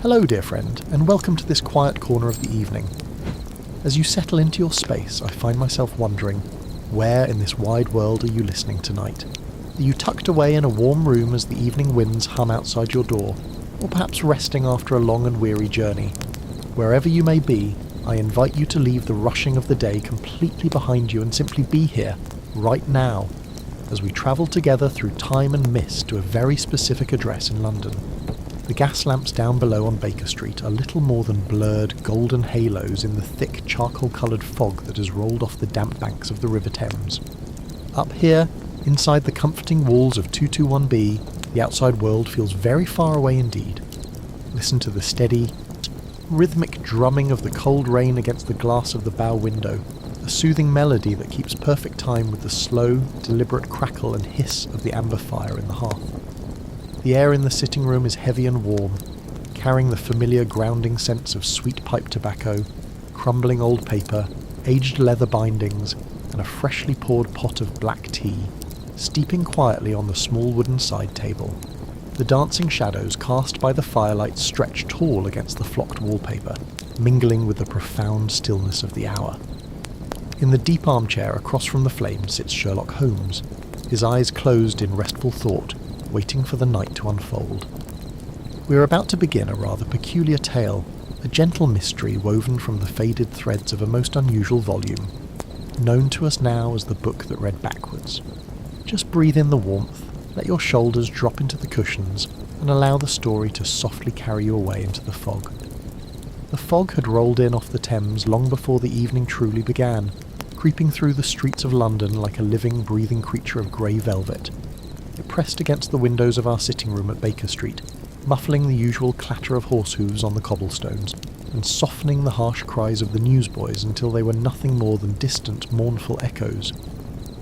Hello dear friend, and welcome to this quiet corner of the evening. As you settle into your space, I find myself wondering, where in this wide world are you listening tonight? Are you tucked away in a warm room as the evening winds hum outside your door, or perhaps resting after a long and weary journey? Wherever you may be, I invite you to leave the rushing of the day completely behind you and simply be here, right now, as we travel together through time and mist to a very specific address in London. The gas lamps down below on Baker Street are little more than blurred golden halos in the thick charcoal-coloured fog that has rolled off the damp banks of the River Thames. Up here, inside the comforting walls of 221B, the outside world feels very far away indeed. Listen to the steady, rhythmic drumming of the cold rain against the glass of the bow window, a soothing melody that keeps perfect time with the slow, deliberate crackle and hiss of the amber fire in the hearth. The air in the sitting room is heavy and warm, carrying the familiar grounding scents of sweet pipe tobacco, crumbling old paper, aged leather bindings, and a freshly poured pot of black tea, steeping quietly on the small wooden side table. The dancing shadows cast by the firelight stretch tall against the flocked wallpaper, mingling with the profound stillness of the hour. In the deep armchair across from the flame sits Sherlock Holmes, his eyes closed in restful thought, waiting for the night to unfold. We are about to begin a rather peculiar tale, a gentle mystery woven from the faded threads of a most unusual volume, known to us now as the book that read backwards. Just breathe in the warmth, let your shoulders drop into the cushions, and allow the story to softly carry you away into the fog. The fog had rolled in off the Thames long before the evening truly began, creeping through the streets of London like a living, breathing creature of grey velvet. It pressed against the windows of our sitting room at Baker Street, muffling the usual clatter of horse hooves on the cobblestones, and softening the harsh cries of the newsboys until they were nothing more than distant, mournful echoes.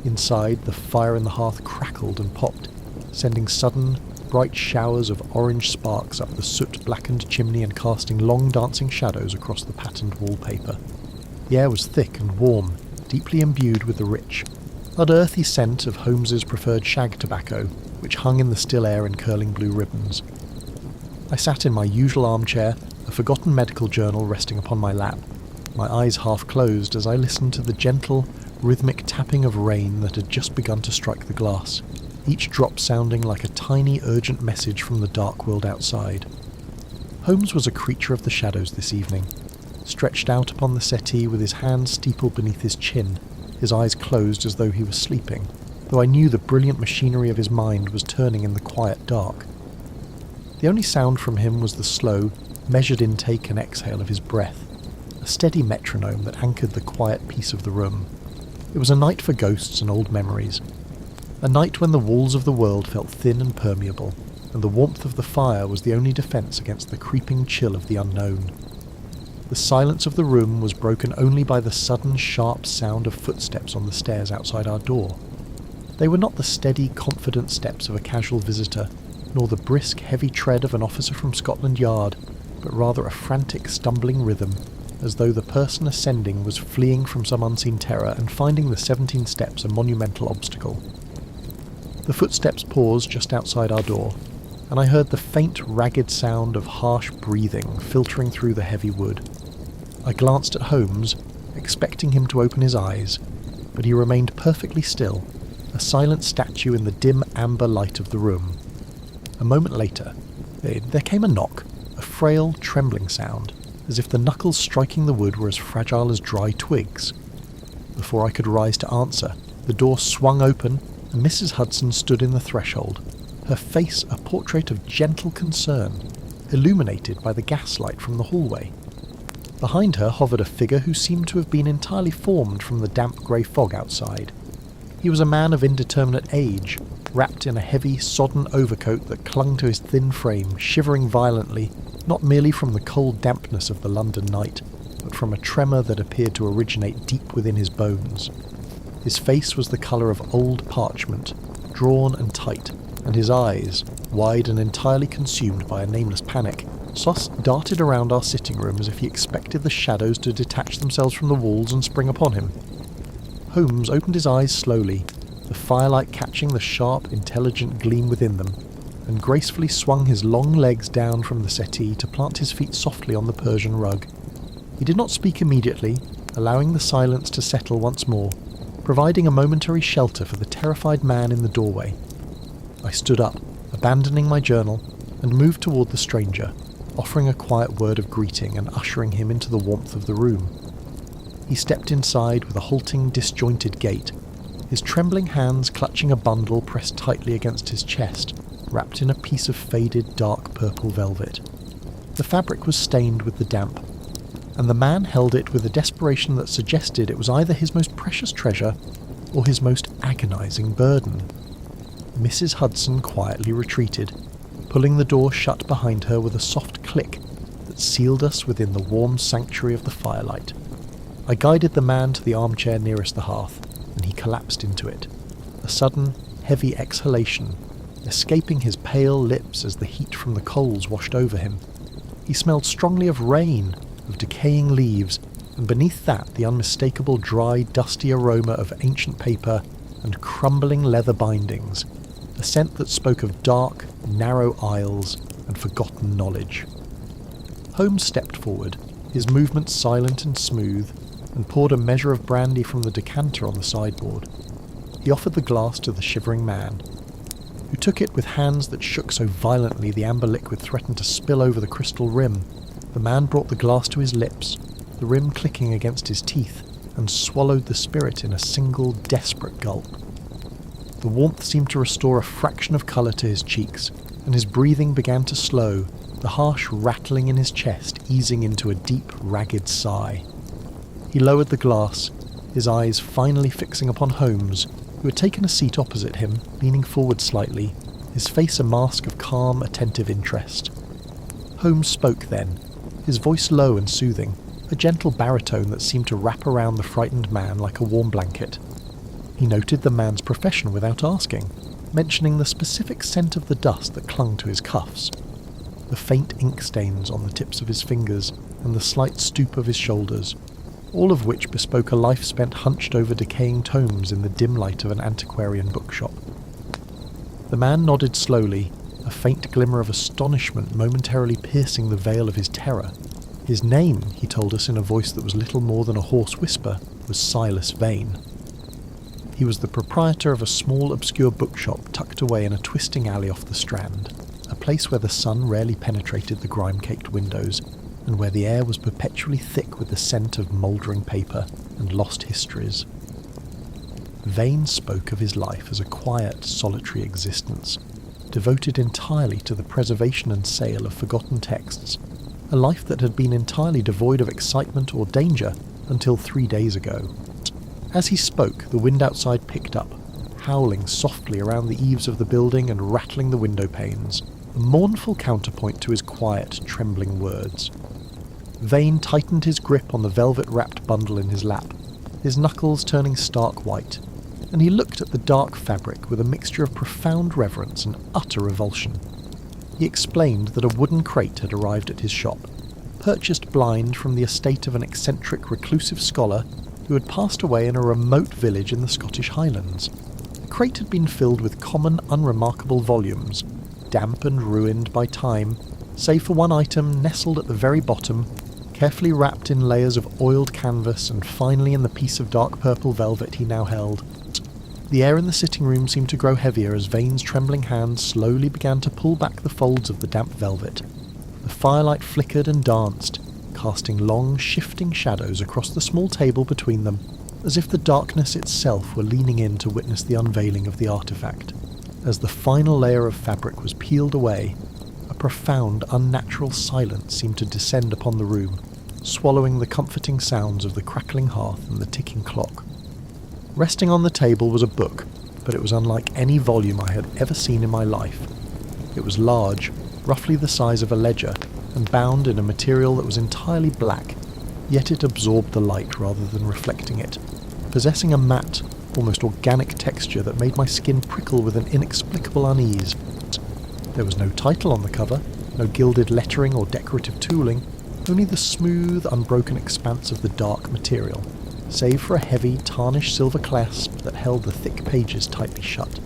Inside, the fire in the hearth crackled and popped, sending sudden, bright showers of orange sparks up the soot-blackened chimney and casting long dancing shadows across the patterned wallpaper. The air was thick and warm, deeply imbued with the rich, unearthly scent of Holmes's preferred shag tobacco, which hung in the still air in curling blue ribbons. I sat in my usual armchair, a forgotten medical journal resting upon my lap, my eyes half closed as I listened to the gentle, rhythmic tapping of rain that had just begun to strike the glass, each drop sounding like a tiny, urgent message from the dark world outside. Holmes was a creature of the shadows this evening, stretched out upon the settee with his hands steepled beneath his chin, his eyes closed as though he was sleeping, though I knew the brilliant machinery of his mind was turning in the quiet dark. The only sound from him was the slow, measured intake and exhale of his breath, a steady metronome that anchored the quiet peace of the room. It was a night for ghosts and old memories, a night when the walls of the world felt thin and permeable, and the warmth of the fire was the only defence against the creeping chill of the unknown. The silence of the room was broken only by the sudden, sharp sound of footsteps on the stairs outside our door. They were not the steady, confident steps of a casual visitor, nor the brisk, heavy tread of an officer from Scotland Yard, but rather a frantic, stumbling rhythm, as though the person ascending was fleeing from some unseen terror and finding the 17 steps a monumental obstacle. The footsteps paused just outside our door, and I heard the faint, ragged sound of harsh breathing filtering through the heavy wood. I glanced at Holmes, expecting him to open his eyes, but he remained perfectly still, a silent statue in the dim amber light of the room. A moment later, there came a knock, a frail, trembling sound, as if the knuckles striking the wood were as fragile as dry twigs. Before I could rise to answer, the door swung open, and Mrs. Hudson stood in the threshold, her face a portrait of gentle concern, illuminated by the gaslight from the hallway. Behind her hovered a figure who seemed to have been entirely formed from the damp grey fog outside. He was a man of indeterminate age, wrapped in a heavy, sodden overcoat that clung to his thin frame, shivering violently, not merely from the cold dampness of the London night, but from a tremor that appeared to originate deep within his bones. His face was the colour of old parchment, drawn and tight, and his eyes, wide and entirely consumed by a nameless panic, darted around our sitting room as if he expected the shadows to detach themselves from the walls and spring upon him. Holmes opened his eyes slowly, the firelight catching the sharp, intelligent gleam within them, and gracefully swung his long legs down from the settee to plant his feet softly on the Persian rug. He did not speak immediately, allowing the silence to settle once more, providing a momentary shelter for the terrified man in the doorway. I stood up, abandoning my journal, and moved toward the stranger, offering a quiet word of greeting and ushering him into the warmth of the room. He stepped inside with a halting, disjointed gait, his trembling hands clutching a bundle pressed tightly against his chest, wrapped in a piece of faded dark purple velvet. The fabric was stained with the damp, and the man held it with a desperation that suggested it was either his most precious treasure or his most agonizing burden. Mrs. Hudson quietly retreated, pulling the door shut behind her with a soft click that sealed us within the warm sanctuary of the firelight. I guided the man to the armchair nearest the hearth, and he collapsed into it, a sudden, heavy exhalation escaping his pale lips as the heat from the coals washed over him. He smelled strongly of rain, of decaying leaves, and beneath that the unmistakable dry, dusty aroma of ancient paper and crumbling leather bindings, a scent that spoke of dark, narrow aisles and forgotten knowledge. Holmes stepped forward, his movements silent and smooth, and poured a measure of brandy from the decanter on the sideboard. He offered the glass to the shivering man, who took it with hands that shook so violently the amber liquid threatened to spill over the crystal rim. The man brought the glass to his lips, the rim clicking against his teeth, and swallowed the spirit in a single desperate gulp. The warmth seemed to restore a fraction of colour to his cheeks, and his breathing began to slow, the harsh rattling in his chest easing into a deep, ragged sigh. He lowered the glass, his eyes finally fixing upon Holmes, who had taken a seat opposite him, leaning forward slightly, his face a mask of calm, attentive interest. Holmes spoke then, his voice low and soothing, a gentle baritone that seemed to wrap around the frightened man like a warm blanket. He noted the man's profession without asking, mentioning the specific scent of the dust that clung to his cuffs, the faint ink stains on the tips of his fingers and the slight stoop of his shoulders, all of which bespoke a life spent hunched over decaying tomes in the dim light of an antiquarian bookshop. The man nodded slowly, a faint glimmer of astonishment momentarily piercing the veil of his terror. His name, he told us in a voice that was little more than a hoarse whisper, was Silas Vane. He was the proprietor of a small obscure bookshop tucked away in a twisting alley off the Strand, a place where the sun rarely penetrated the grime-caked windows, and where the air was perpetually thick with the scent of mouldering paper and lost histories. Vane spoke of his life as a quiet, solitary existence, devoted entirely to the preservation and sale of forgotten texts, a life that had been entirely devoid of excitement or danger until 3 days ago. As he spoke, the wind outside picked up, howling softly around the eaves of the building and rattling the window panes, a mournful counterpoint to his quiet, trembling words. Vane tightened his grip on the velvet-wrapped bundle in his lap, his knuckles turning stark white, and he looked at the dark fabric with a mixture of profound reverence and utter revulsion. He explained that a wooden crate had arrived at his shop, purchased blind from the estate of an eccentric reclusive scholar who had passed away in a remote village in the Scottish Highlands. The crate had been filled with common, unremarkable volumes, damp and ruined by time, save for one item nestled at the very bottom, carefully wrapped in layers of oiled canvas and finally in the piece of dark purple velvet he now held. The air in the sitting room seemed to grow heavier as Vane's trembling hands slowly began to pull back the folds of the damp velvet. The firelight flickered and danced, casting long, shifting shadows across the small table between them, as if the darkness itself were leaning in to witness the unveiling of the artifact. As the final layer of fabric was peeled away, a profound, unnatural silence seemed to descend upon the room, swallowing the comforting sounds of the crackling hearth and the ticking clock. Resting on the table was a book, but it was unlike any volume I had ever seen in my life. It was large, roughly the size of a ledger, and bound in a material that was entirely black, yet it absorbed the light rather than reflecting it, possessing a matte, almost organic texture that made my skin prickle with an inexplicable unease. There was no title on the cover, no gilded lettering or decorative tooling, only the smooth, unbroken expanse of the dark material, save for a heavy, tarnished silver clasp that held the thick pages tightly shut.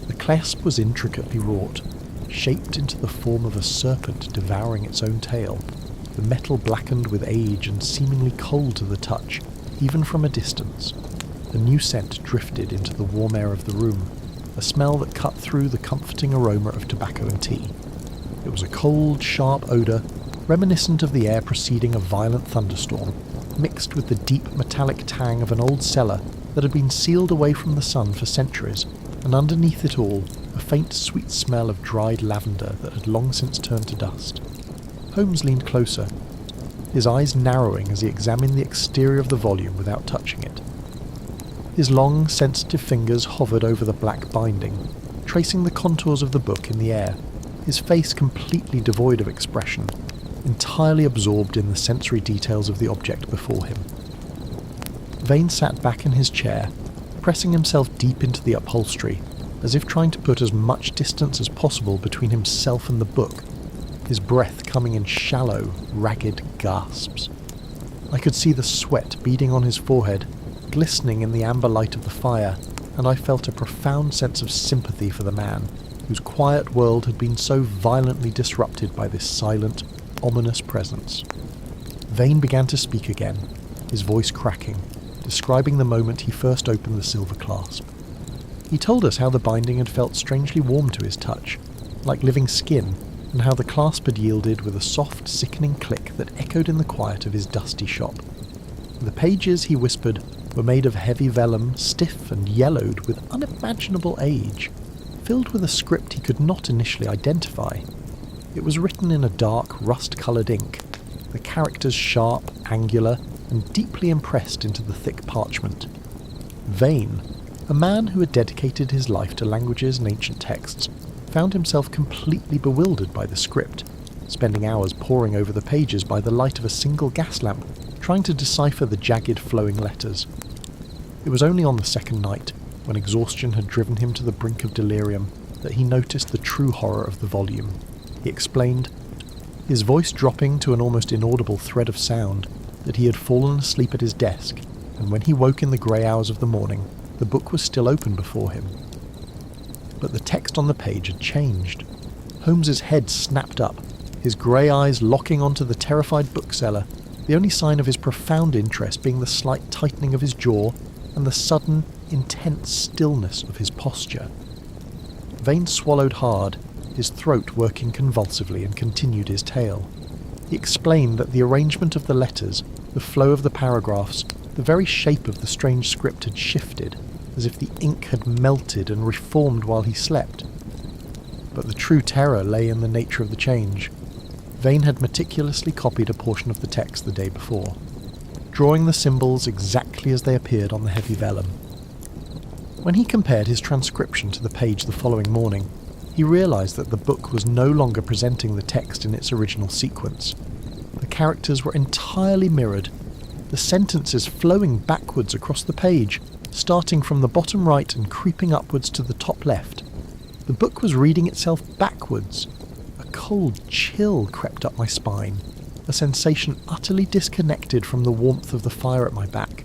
The clasp was intricately wrought, shaped into the form of a serpent devouring its own tail, the metal blackened with age and seemingly cold to the touch, even from a distance. A new scent drifted into the warm air of the room, a smell that cut through the comforting aroma of tobacco and tea. It was a cold, sharp odour, reminiscent of the air preceding a violent thunderstorm, mixed with the deep metallic tang of an old cellar that had been sealed away from the sun for centuries, and underneath it all, a faint sweet smell of dried lavender that had long since turned to dust. Holmes leaned closer, his eyes narrowing as he examined the exterior of the volume without touching it. His long, sensitive fingers hovered over the black binding, tracing the contours of the book in the air, his face completely devoid of expression, entirely absorbed in the sensory details of the object before him. Vane sat back in his chair, pressing himself deep into the upholstery, as if trying to put as much distance as possible between himself and the book, his breath coming in shallow, ragged gasps. I could see the sweat beading on his forehead, glistening in the amber light of the fire, and I felt a profound sense of sympathy for the man, whose quiet world had been so violently disrupted by this silent, ominous presence. Vane began to speak again, his voice cracking, describing the moment he first opened the silver clasp. He told us how the binding had felt strangely warm to his touch, like living skin, and how the clasp had yielded with a soft, sickening click that echoed in the quiet of his dusty shop. The pages, he whispered, were made of heavy vellum, stiff and yellowed with unimaginable age, filled with a script he could not initially identify. It was written in a dark, rust-coloured ink, the characters sharp, angular, and deeply impressed into the thick parchment. Vane, a man who had dedicated his life to languages and ancient texts, found himself completely bewildered by the script, spending hours poring over the pages by the light of a single gas lamp, trying to decipher the jagged flowing letters. It was only on the second night, when exhaustion had driven him to the brink of delirium, that he noticed the true horror of the volume. He explained, his voice dropping to an almost inaudible thread of sound, that he had fallen asleep at his desk, and when he woke in the grey hours of the morning, the book was still open before him. But the text on the page had changed. Holmes's head snapped up, his grey eyes locking onto the terrified bookseller, the only sign of his profound interest being the slight tightening of his jaw and the sudden, intense stillness of his posture. Vane swallowed hard, his throat working convulsively, and continued his tale. He explained that the arrangement of the letters, the flow of the paragraphs, the very shape of the strange script had shifted, as if the ink had melted and reformed while he slept. But the true terror lay in the nature of the change. Vane had meticulously copied a portion of the text the day before, drawing the symbols exactly as they appeared on the heavy vellum. When he compared his transcription to the page the following morning, he realised that the book was no longer presenting the text in its original sequence. The characters were entirely mirrored, the sentences flowing backwards across the page, starting from the bottom right and creeping upwards to the top left. The book was reading itself backwards. A cold chill crept up my spine, a sensation utterly disconnected from the warmth of the fire at my back.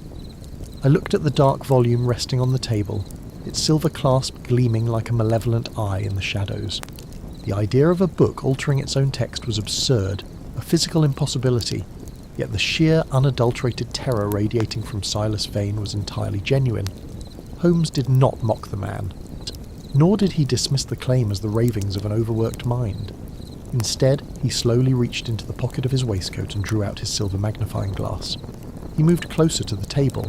I looked at the dark volume resting on the table, its silver clasp gleaming like a malevolent eye in the shadows. The idea of a book altering its own text was absurd, a physical impossibility, yet the sheer, unadulterated terror radiating from Silas Vane was entirely genuine. Holmes did not mock the man, nor did he dismiss the claim as the ravings of an overworked mind. Instead, he slowly reached into the pocket of his waistcoat and drew out his silver magnifying glass. He moved closer to the table,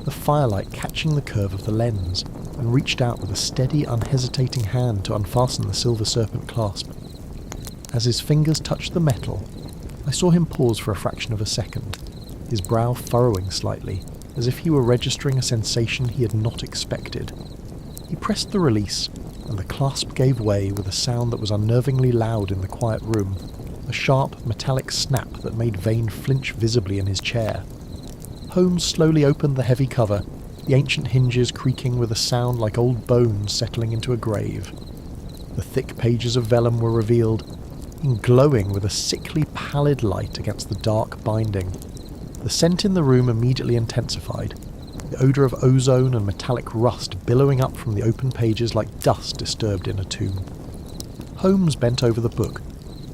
the firelight catching the curve of the lens, and reached out with a steady, unhesitating hand to unfasten the silver serpent clasp. As his fingers touched the metal, I saw him pause for a fraction of a second, his brow furrowing slightly, as if he were registering a sensation he had not expected. He pressed the release, and the clasp gave way with a sound that was unnervingly loud in the quiet room, a sharp, metallic snap that made Vane flinch visibly in his chair. Holmes slowly opened the heavy cover, the ancient hinges creaking with a sound like old bones settling into a grave. The thick pages of vellum were revealed, glowing with a sickly pallid light against the dark binding. The scent in the room immediately intensified, the odour of ozone and metallic rust billowing up from the open pages like dust disturbed in a tomb. Holmes bent over the book,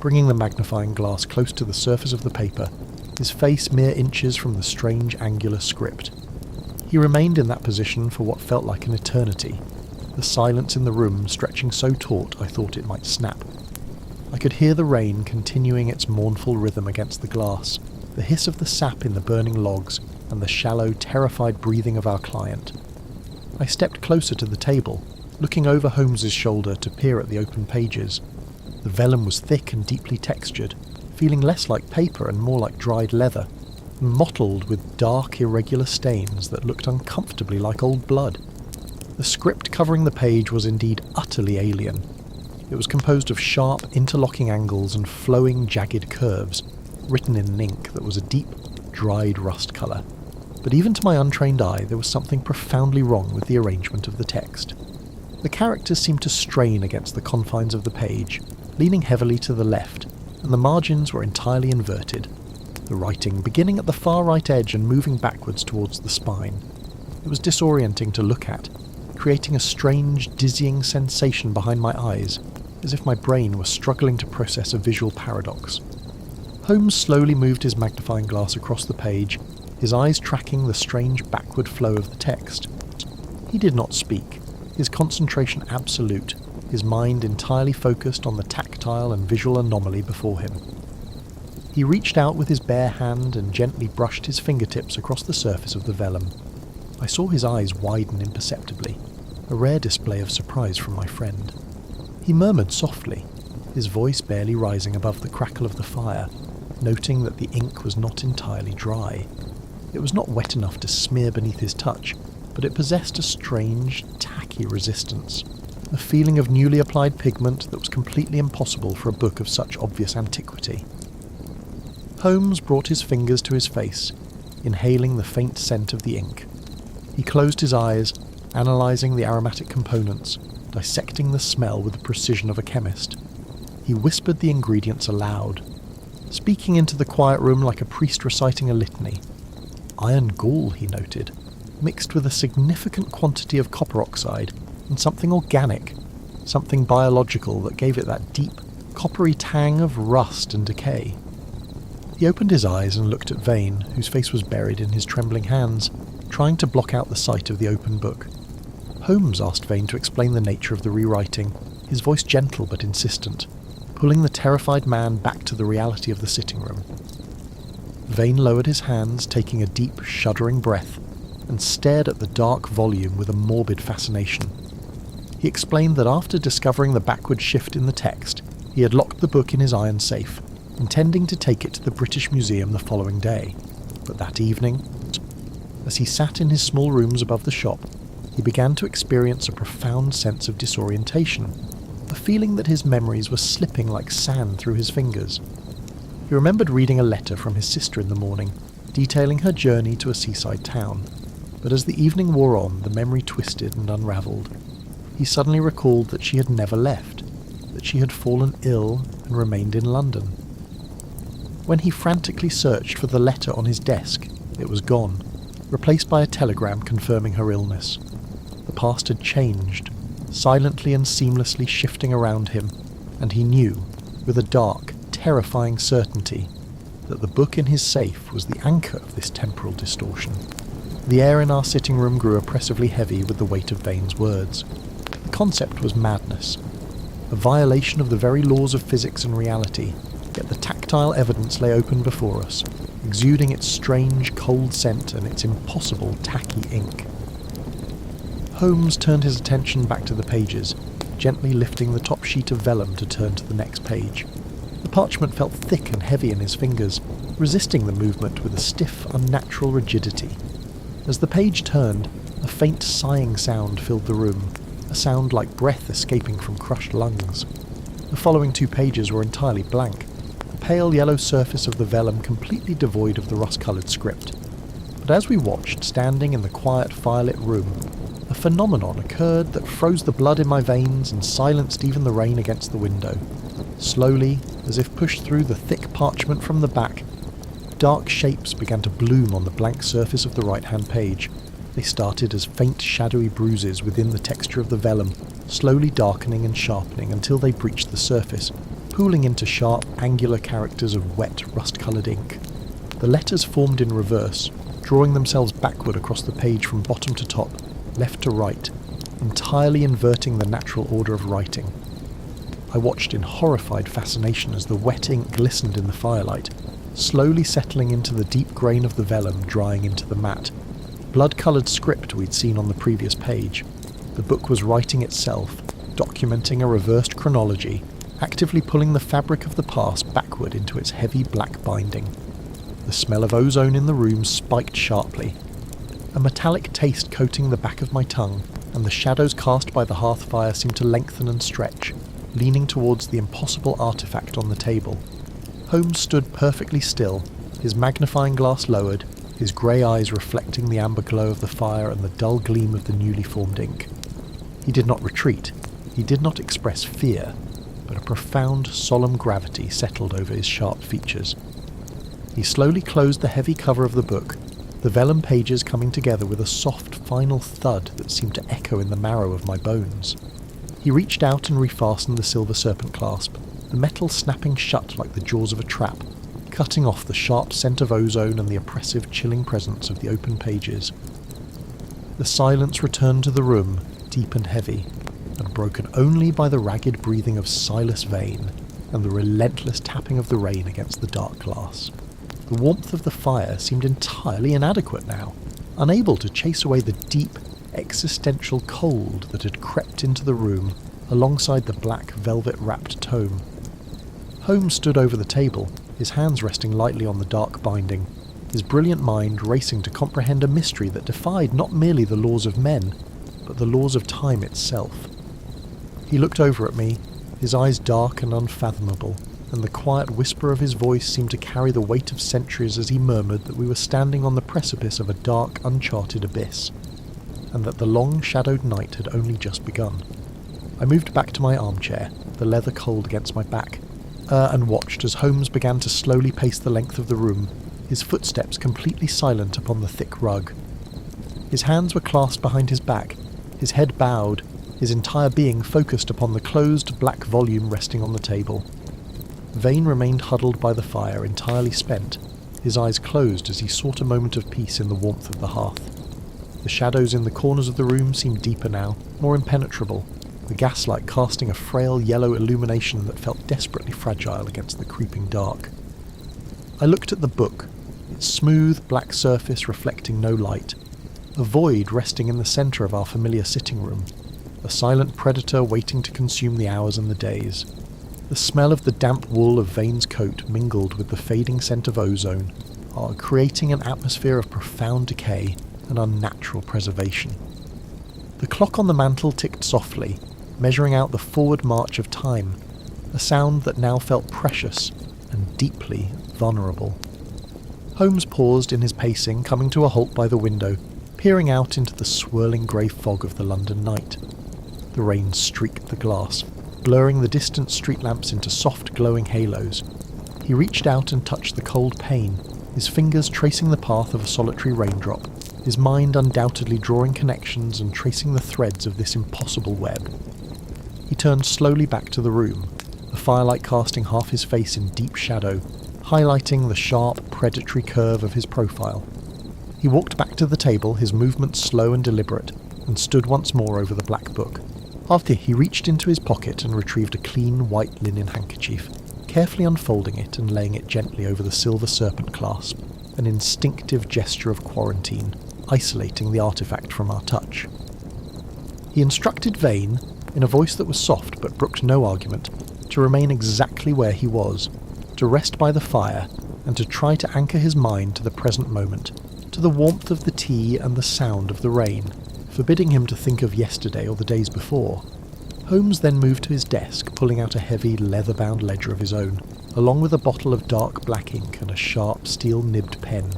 bringing the magnifying glass close to the surface of the paper, his face mere inches from the strange angular script. He remained in that position for what felt like an eternity, the silence in the room stretching so taut I thought it might snap. I could hear the rain continuing its mournful rhythm against the glass, the hiss of the sap in the burning logs, and the shallow, terrified breathing of our client. I stepped closer to the table, looking over Holmes's shoulder to peer at the open pages. The vellum was thick and deeply textured, feeling less like paper and more like dried leather, and mottled with dark, irregular stains that looked uncomfortably like old blood. The script covering the page was indeed utterly alien. It was composed of sharp, interlocking angles and flowing, jagged curves, written in an ink that was a deep, dried rust colour. But even to my untrained eye, there was something profoundly wrong with the arrangement of the text. The characters seemed to strain against the confines of the page, leaning heavily to the left, and the margins were entirely inverted, the writing beginning at the far right edge and moving backwards towards the spine. It was disorienting to look at, creating a strange, dizzying sensation behind my eyes, as if my brain was struggling to process a visual paradox. Holmes slowly moved his magnifying glass across the page, his eyes tracking the strange backward flow of the text. He did not speak, his concentration absolute, his mind entirely focused on the tactile and visual anomaly before him. He reached out with his bare hand and gently brushed his fingertips across the surface of the vellum. I saw his eyes widen imperceptibly, a rare display of surprise from my friend. He murmured softly, his voice barely rising above the crackle of the fire, noting that the ink was not entirely dry. It was not wet enough to smear beneath his touch, but it possessed a strange, tacky resistance, a feeling of newly applied pigment that was completely impossible for a book of such obvious antiquity. Holmes brought his fingers to his face, inhaling the faint scent of the ink. He closed his eyes, analysing the aromatic components, dissecting the smell with the precision of a chemist. He whispered the ingredients aloud, speaking into the quiet room like a priest reciting a litany. Iron gall, he noted, mixed with a significant quantity of copper oxide and something organic, something biological that gave it that deep, coppery tang of rust and decay. He opened his eyes and looked at Vane, whose face was buried in his trembling hands, trying to block out the sight of the open book. Holmes asked Vane to explain the nature of the rewriting, his voice gentle but insistent, pulling the terrified man back to the reality of the sitting room. Vane lowered his hands, taking a deep, shuddering breath, and stared at the dark volume with a morbid fascination. He explained that after discovering the backward shift in the text, he had locked the book in his iron safe, intending to take it to the British Museum the following day. But that evening, as he sat in his small rooms above the shop, he began to experience a profound sense of disorientation, a feeling that his memories were slipping like sand through his fingers. He remembered reading a letter from his sister in the morning, detailing her journey to a seaside town, but as the evening wore on, the memory twisted and unravelled. He suddenly recalled that she had never left, that she had fallen ill and remained in London. When he frantically searched for the letter on his desk, it was gone, replaced by a telegram confirming her illness. The past had changed, silently and seamlessly shifting around him, and he knew, with a dark, terrifying certainty, that the book in his safe was the anchor of this temporal distortion. The air in our sitting room grew oppressively heavy with the weight of Vane's words. The concept was madness, a violation of the very laws of physics and reality, yet the tactile evidence lay open before us, exuding its strange, cold scent and its impossible, tacky ink. Holmes turned his attention back to the pages, gently lifting the top sheet of vellum to turn to the next page. The parchment felt thick and heavy in his fingers, resisting the movement with a stiff, unnatural rigidity. As the page turned, a faint sighing sound filled the room, a sound like breath escaping from crushed lungs. The following 2 pages were entirely blank, the pale yellow surface of the vellum completely devoid of the rust-coloured script. But as we watched, standing in the quiet, firelit room, a phenomenon occurred that froze the blood in my veins and silenced even the rain against the window. Slowly, as if pushed through the thick parchment from the back, dark shapes began to bloom on the blank surface of the right-hand page. They started as faint, shadowy bruises within the texture of the vellum, slowly darkening and sharpening until they breached the surface, pooling into sharp, angular characters of wet, rust-coloured ink. The letters formed in reverse, drawing themselves backward across the page from bottom to top, left to right, entirely inverting the natural order of writing. I watched in horrified fascination as the wet ink glistened in the firelight, slowly settling into the deep grain of the vellum, drying into the matte, blood-coloured script we'd seen on the previous page. The book was writing itself, documenting a reversed chronology, actively pulling the fabric of the past backward into its heavy black binding. The smell of ozone in the room spiked sharply, a metallic taste coating the back of my tongue, and the shadows cast by the hearth fire seemed to lengthen and stretch, leaning towards the impossible artefact on the table. Holmes stood perfectly still, his magnifying glass lowered, his grey eyes reflecting the amber glow of the fire and the dull gleam of the newly formed ink. He did not retreat, he did not express fear, but a profound, solemn gravity settled over his sharp features. He slowly closed the heavy cover of the book, the vellum pages coming together with a soft, final thud that seemed to echo in the marrow of my bones. He reached out and refastened the silver serpent clasp, the metal snapping shut like the jaws of a trap, cutting off the sharp scent of ozone and the oppressive, chilling presence of the open pages. The silence returned to the room, deep and heavy, and broken only by the ragged breathing of Silas Vane and the relentless tapping of the rain against the dark glass. The warmth of the fire seemed entirely inadequate now, unable to chase away the deep, existential cold that had crept into the room alongside the black velvet-wrapped tome. Holmes stood over the table, his hands resting lightly on the dark binding, his brilliant mind racing to comprehend a mystery that defied not merely the laws of men, but the laws of time itself. He looked over at me, his eyes dark and unfathomable, and the quiet whisper of his voice seemed to carry the weight of centuries as he murmured that we were standing on the precipice of a dark, uncharted abyss, and that the long, shadowed night had only just begun. I moved back to my armchair, the leather cold against my back, and watched as Holmes began to slowly pace the length of the room, his footsteps completely silent upon the thick rug. His hands were clasped behind his back, his head bowed, his entire being focused upon the closed black volume resting on the table. Vane remained huddled by the fire, entirely spent, his eyes closed as he sought a moment of peace in the warmth of the hearth. The shadows in the corners of the room seemed deeper now, more impenetrable, the gaslight casting a frail yellow illumination that felt desperately fragile against the creeping dark. I looked at the book, its smooth black surface reflecting no light, a void resting in the centre of our familiar sitting room, a silent predator waiting to consume the hours and the days. The smell of the damp wool of Vane's coat mingled with the fading scent of ozone, creating an atmosphere of profound decay and unnatural preservation. The clock on the mantel ticked softly, measuring out the forward march of time, a sound that now felt precious and deeply vulnerable. Holmes paused in his pacing, coming to a halt by the window, peering out into the swirling grey fog of the London night. The rain streaked the glass, blurring the distant street lamps into soft glowing halos. He reached out and touched the cold pane, his fingers tracing the path of a solitary raindrop, his mind undoubtedly drawing connections and tracing the threads of this impossible web. He turned slowly back to the room, the firelight casting half his face in deep shadow, highlighting the sharp, predatory curve of his profile. He walked back to the table, his movements slow and deliberate, and stood once more over the black book. After he reached into his pocket and retrieved a clean white linen handkerchief, carefully unfolding it and laying it gently over the silver serpent clasp, an instinctive gesture of quarantine, isolating the artifact from our touch. He instructed Vane, in a voice that was soft but brooked no argument, to remain exactly where he was, to rest by the fire, and to try to anchor his mind to the present moment, to the warmth of the tea and the sound of the rain, forbidding him to think of yesterday or the days before. Holmes then moved to his desk, pulling out a heavy, leather-bound ledger of his own, along with a bottle of dark black ink and a sharp, steel-nibbed pen.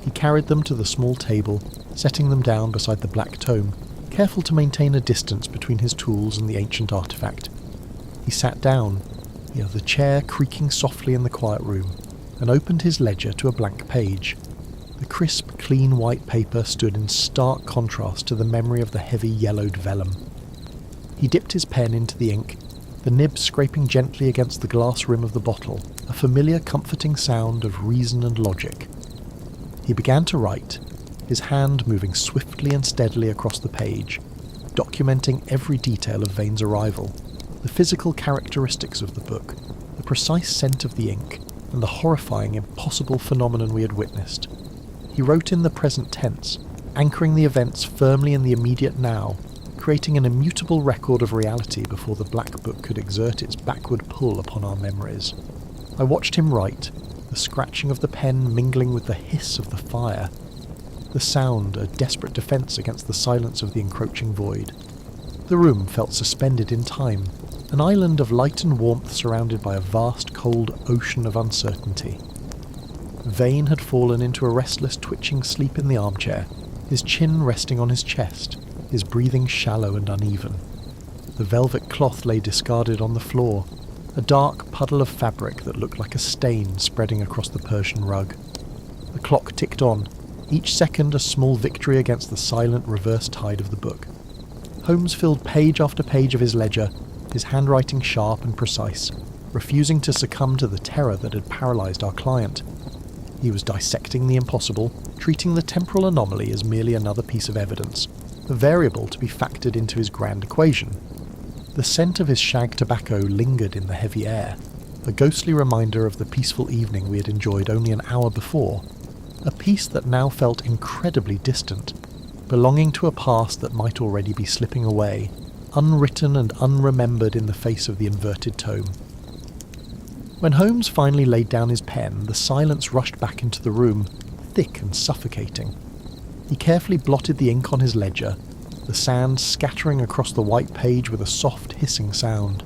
He carried them to the small table, setting them down beside the black tome, careful to maintain a distance between his tools and the ancient artifact. He sat down, the chair creaking softly in the quiet room, and opened his ledger to a blank page. The crisp, clean white paper stood in stark contrast to the memory of the heavy yellowed vellum. He dipped his pen into the ink, the nib scraping gently against the glass rim of the bottle, a familiar comforting sound of reason and logic. He began to write, his hand moving swiftly and steadily across the page, documenting every detail of Vane's arrival, the physical characteristics of the book, the precise scent of the ink, and the horrifying, impossible phenomenon we had witnessed. He wrote in the present tense, anchoring the events firmly in the immediate now, creating an immutable record of reality before the black book could exert its backward pull upon our memories. I watched him write, the scratching of the pen mingling with the hiss of the fire, the sound a desperate defence against the silence of the encroaching void. The room felt suspended in time, an island of light and warmth surrounded by a vast cold ocean of uncertainty. Vane had fallen into a restless twitching sleep in the armchair, his chin resting on his chest, his breathing shallow and uneven. The velvet cloth lay discarded on the floor, a dark puddle of fabric that looked like a stain spreading across the Persian rug. The clock ticked on, each second a small victory against the silent reverse tide of the book. Holmes filled page after page of his ledger, his handwriting sharp and precise, refusing to succumb to the terror that had paralysed our client. He was dissecting the impossible, treating the temporal anomaly as merely another piece of evidence, a variable to be factored into his grand equation. The scent of his shag tobacco lingered in the heavy air, a ghostly reminder of the peaceful evening we had enjoyed only an hour before, a peace that now felt incredibly distant, belonging to a past that might already be slipping away, unwritten and unremembered in the face of the inverted tome. When Holmes finally laid down his pen, the silence rushed back into the room, thick and suffocating. He carefully blotted the ink on his ledger, the sand scattering across the white page with a soft hissing sound.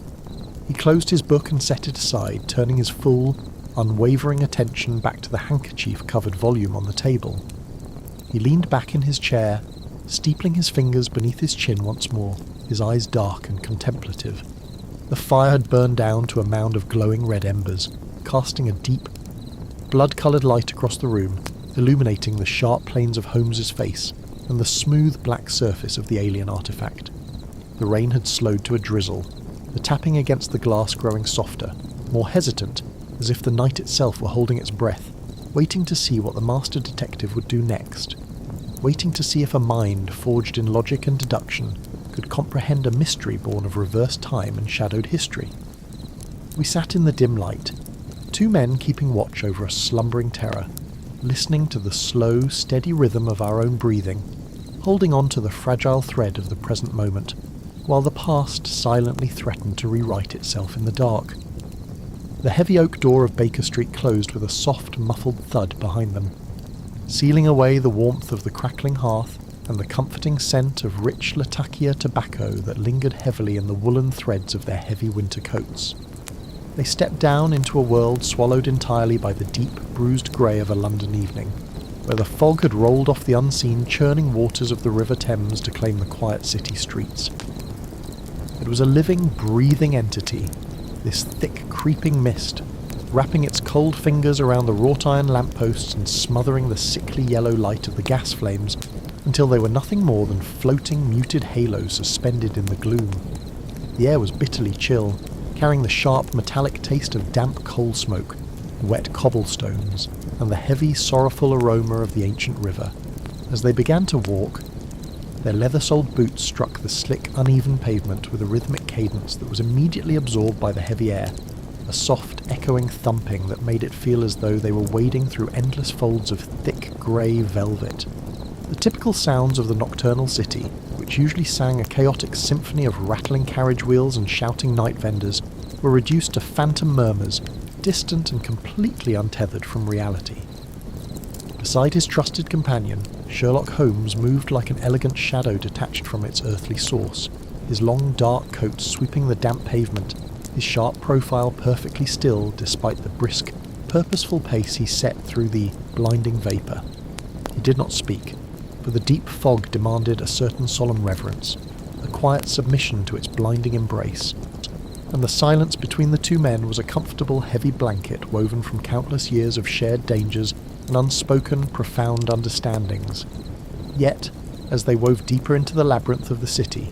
He closed his book and set it aside, turning his full, unwavering attention back to the handkerchief-covered volume on the table. He leaned back in his chair, steepling his fingers beneath his chin once more, his eyes dark and contemplative. The fire had burned down to a mound of glowing red embers, casting a deep, blood-coloured light across the room, illuminating the sharp planes of Holmes's face and the smooth black surface of the alien artifact. The rain had slowed to a drizzle, the tapping against the glass growing softer, more hesitant, as if the night itself were holding its breath, waiting to see what the master detective would do next, waiting to see if a mind forged in logic and deduction could comprehend a mystery born of reversed time and shadowed history. We sat in the dim light, two men keeping watch over a slumbering terror, listening to the slow, steady rhythm of our own breathing, holding on to the fragile thread of the present moment, while the past silently threatened to rewrite itself in the dark. The heavy oak door of Baker Street closed with a soft, muffled thud behind them, sealing away the warmth of the crackling hearth and the comforting scent of rich Latakia tobacco that lingered heavily in the woolen threads of their heavy winter coats. They stepped down into a world swallowed entirely by the deep, bruised grey of a London evening, where the fog had rolled off the unseen, churning waters of the River Thames to claim the quiet city streets. It was a living, breathing entity, this thick, creeping mist, wrapping its cold fingers around the wrought-iron lampposts and smothering the sickly yellow light of the gas flames until they were nothing more than floating, muted halos suspended in the gloom. The air was bitterly chill, carrying the sharp, metallic taste of damp coal smoke, wet cobblestones, and the heavy, sorrowful aroma of the ancient river. As they began to walk, their leather-soled boots struck the slick, uneven pavement with a rhythmic cadence that was immediately absorbed by the heavy air, a soft, echoing thumping that made it feel as though they were wading through endless folds of thick, grey velvet. The typical sounds of the nocturnal city, which usually sang a chaotic symphony of rattling carriage wheels and shouting night vendors, were reduced to phantom murmurs, distant and completely untethered from reality. Beside his trusted companion, Sherlock Holmes moved like an elegant shadow detached from its earthly source, his long dark coat sweeping the damp pavement, his sharp profile perfectly still despite the brisk, purposeful pace he set through the blinding vapour. He did not speak, for the deep fog demanded a certain solemn reverence, a quiet submission to its blinding embrace, and the silence between the two men was a comfortable heavy blanket woven from countless years of shared dangers and unspoken, profound understandings. Yet, as they wove deeper into the labyrinth of the city,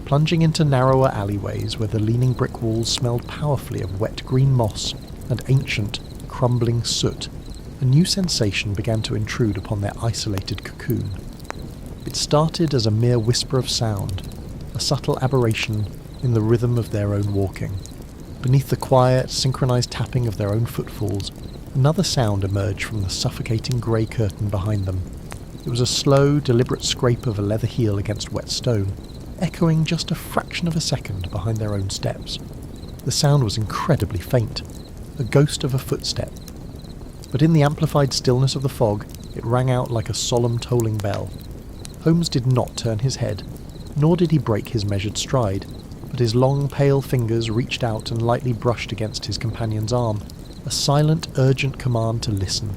plunging into narrower alleyways where the leaning brick walls smelled powerfully of wet green moss and ancient, crumbling soot. A new sensation began to intrude upon their isolated cocoon. It started as a mere whisper of sound, a subtle aberration in the rhythm of their own walking. Beneath the quiet, synchronized tapping of their own footfalls, another sound emerged from the suffocating grey curtain behind them. It was a slow, deliberate scrape of a leather heel against wet stone, echoing just a fraction of a second behind their own steps. The sound was incredibly faint, a ghost of a footstep. But in the amplified stillness of the fog, it rang out like a solemn tolling bell. Holmes did not turn his head, nor did he break his measured stride, but his long, pale fingers reached out and lightly brushed against his companion's arm, a silent, urgent command to listen,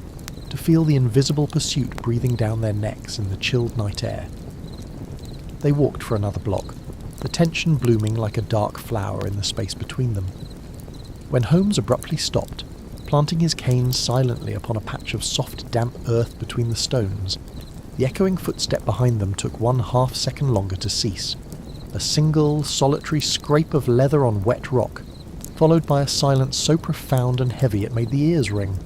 to feel the invisible pursuit breathing down their necks in the chilled night air. They walked for another block, the tension blooming like a dark flower in the space between them. When Holmes abruptly stopped, planting his cane silently upon a patch of soft, damp earth between the stones, the echoing footstep behind them took 1/2 second longer to cease. A single, solitary scrape of leather on wet rock, followed by a silence so profound and heavy it made the ears ring.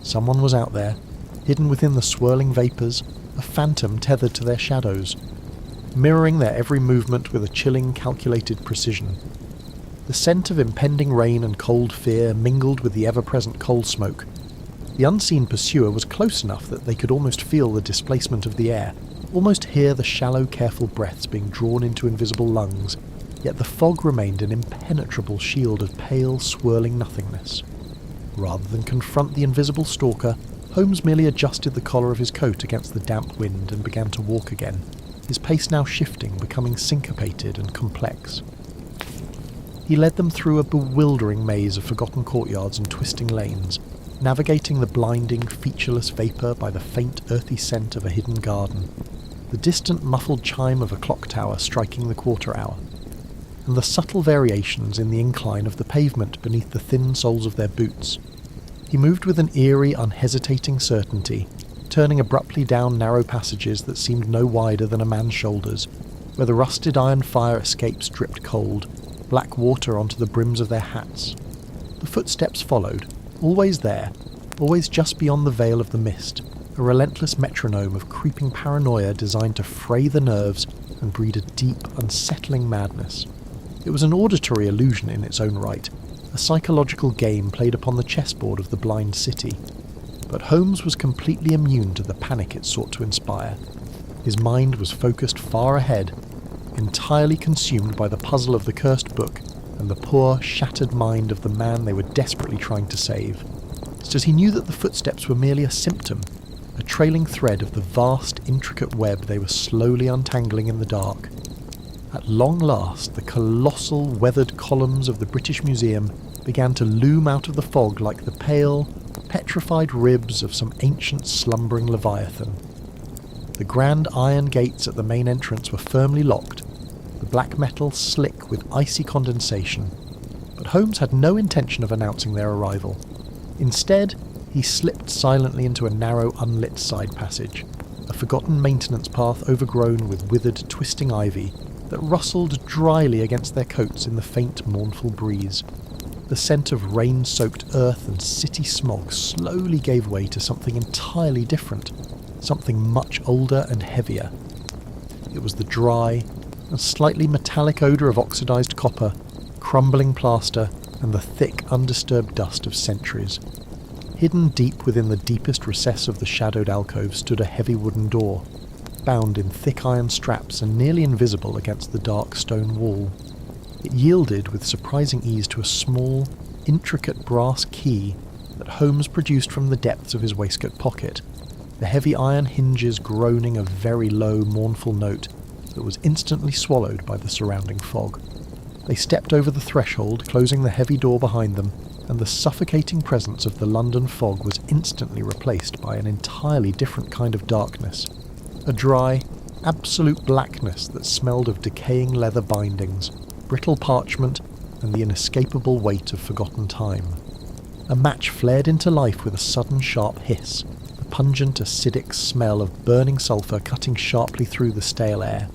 Someone was out there, hidden within the swirling vapours, a phantom tethered to their shadows, mirroring their every movement with a chilling, calculated precision. The scent of impending rain and cold fear mingled with the ever-present coal smoke. The unseen pursuer was close enough that they could almost feel the displacement of the air, almost hear the shallow, careful breaths being drawn into invisible lungs, yet the fog remained an impenetrable shield of pale, swirling nothingness. Rather than confront the invisible stalker, Holmes merely adjusted the collar of his coat against the damp wind and began to walk again, his pace now shifting, becoming syncopated and complex. He led them through a bewildering maze of forgotten courtyards and twisting lanes, navigating the blinding, featureless vapour by the faint, earthy scent of a hidden garden, the distant muffled chime of a clock tower striking the quarter hour, and the subtle variations in the incline of the pavement beneath the thin soles of their boots. He moved with an eerie, unhesitating certainty, turning abruptly down narrow passages that seemed no wider than a man's shoulders, where the rusted iron fire escapes dripped cold, black water onto the brims of their hats. The footsteps followed, always there, always just beyond the veil of the mist, a relentless metronome of creeping paranoia designed to fray the nerves and breed a deep, unsettling madness. It was an auditory illusion in its own right, a psychological game played upon the chessboard of the blind city. But Holmes was completely immune to the panic it sought to inspire. His mind was focused far ahead, entirely consumed by the puzzle of the cursed book and the poor, shattered mind of the man they were desperately trying to save. Just as he knew that the footsteps were merely a symptom, a trailing thread of the vast, intricate web they were slowly untangling in the dark. At long last, the colossal, weathered columns of the British Museum began to loom out of the fog like the pale, petrified ribs of some ancient slumbering leviathan. The grand iron gates at the main entrance were firmly locked, the black metal slick with icy condensation, but Holmes had no intention of announcing their arrival. Instead, he slipped silently into a narrow, unlit side passage, a forgotten maintenance path overgrown with withered, twisting ivy that rustled dryly against their coats in the faint, mournful breeze. The scent of rain-soaked earth and city smog slowly gave way to something entirely different, something much older and heavier. It was the dry and slightly metallic odour of oxidised copper, crumbling plaster, and the thick, undisturbed dust of centuries. Hidden deep within the deepest recess of the shadowed alcove stood a heavy wooden door, bound in thick iron straps and nearly invisible against the dark stone wall. It yielded with surprising ease to a small, intricate brass key that Holmes produced from the depths of his waistcoat pocket, the heavy iron hinges groaning a very low, mournful note that was instantly swallowed by the surrounding fog. They stepped over the threshold, closing the heavy door behind them, and the suffocating presence of the London fog was instantly replaced by an entirely different kind of darkness, a dry, absolute blackness that smelled of decaying leather bindings, brittle parchment, and the inescapable weight of forgotten time. A match flared into life with a sudden sharp hiss, the pungent acidic smell of burning sulphur cutting sharply through the stale air.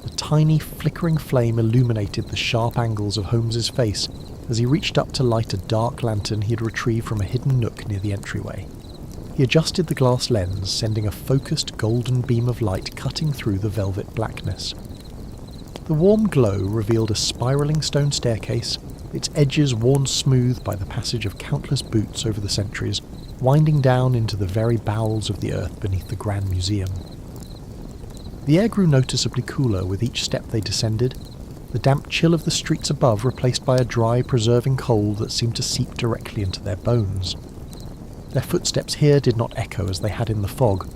The tiny flickering flame illuminated the sharp angles of Holmes's face as he reached up to light a dark lantern he had retrieved from a hidden nook near the entryway. He adjusted the glass lens, sending a focused golden beam of light cutting through the velvet blackness. The warm glow revealed a spiralling stone staircase, its edges worn smooth by the passage of countless boots over the centuries, winding down into the very bowels of the earth beneath the Grand Museum. The air grew noticeably cooler with each step they descended, the damp chill of the streets above replaced by a dry, preserving cold that seemed to seep directly into their bones. Their footsteps here did not echo as they had in the fog.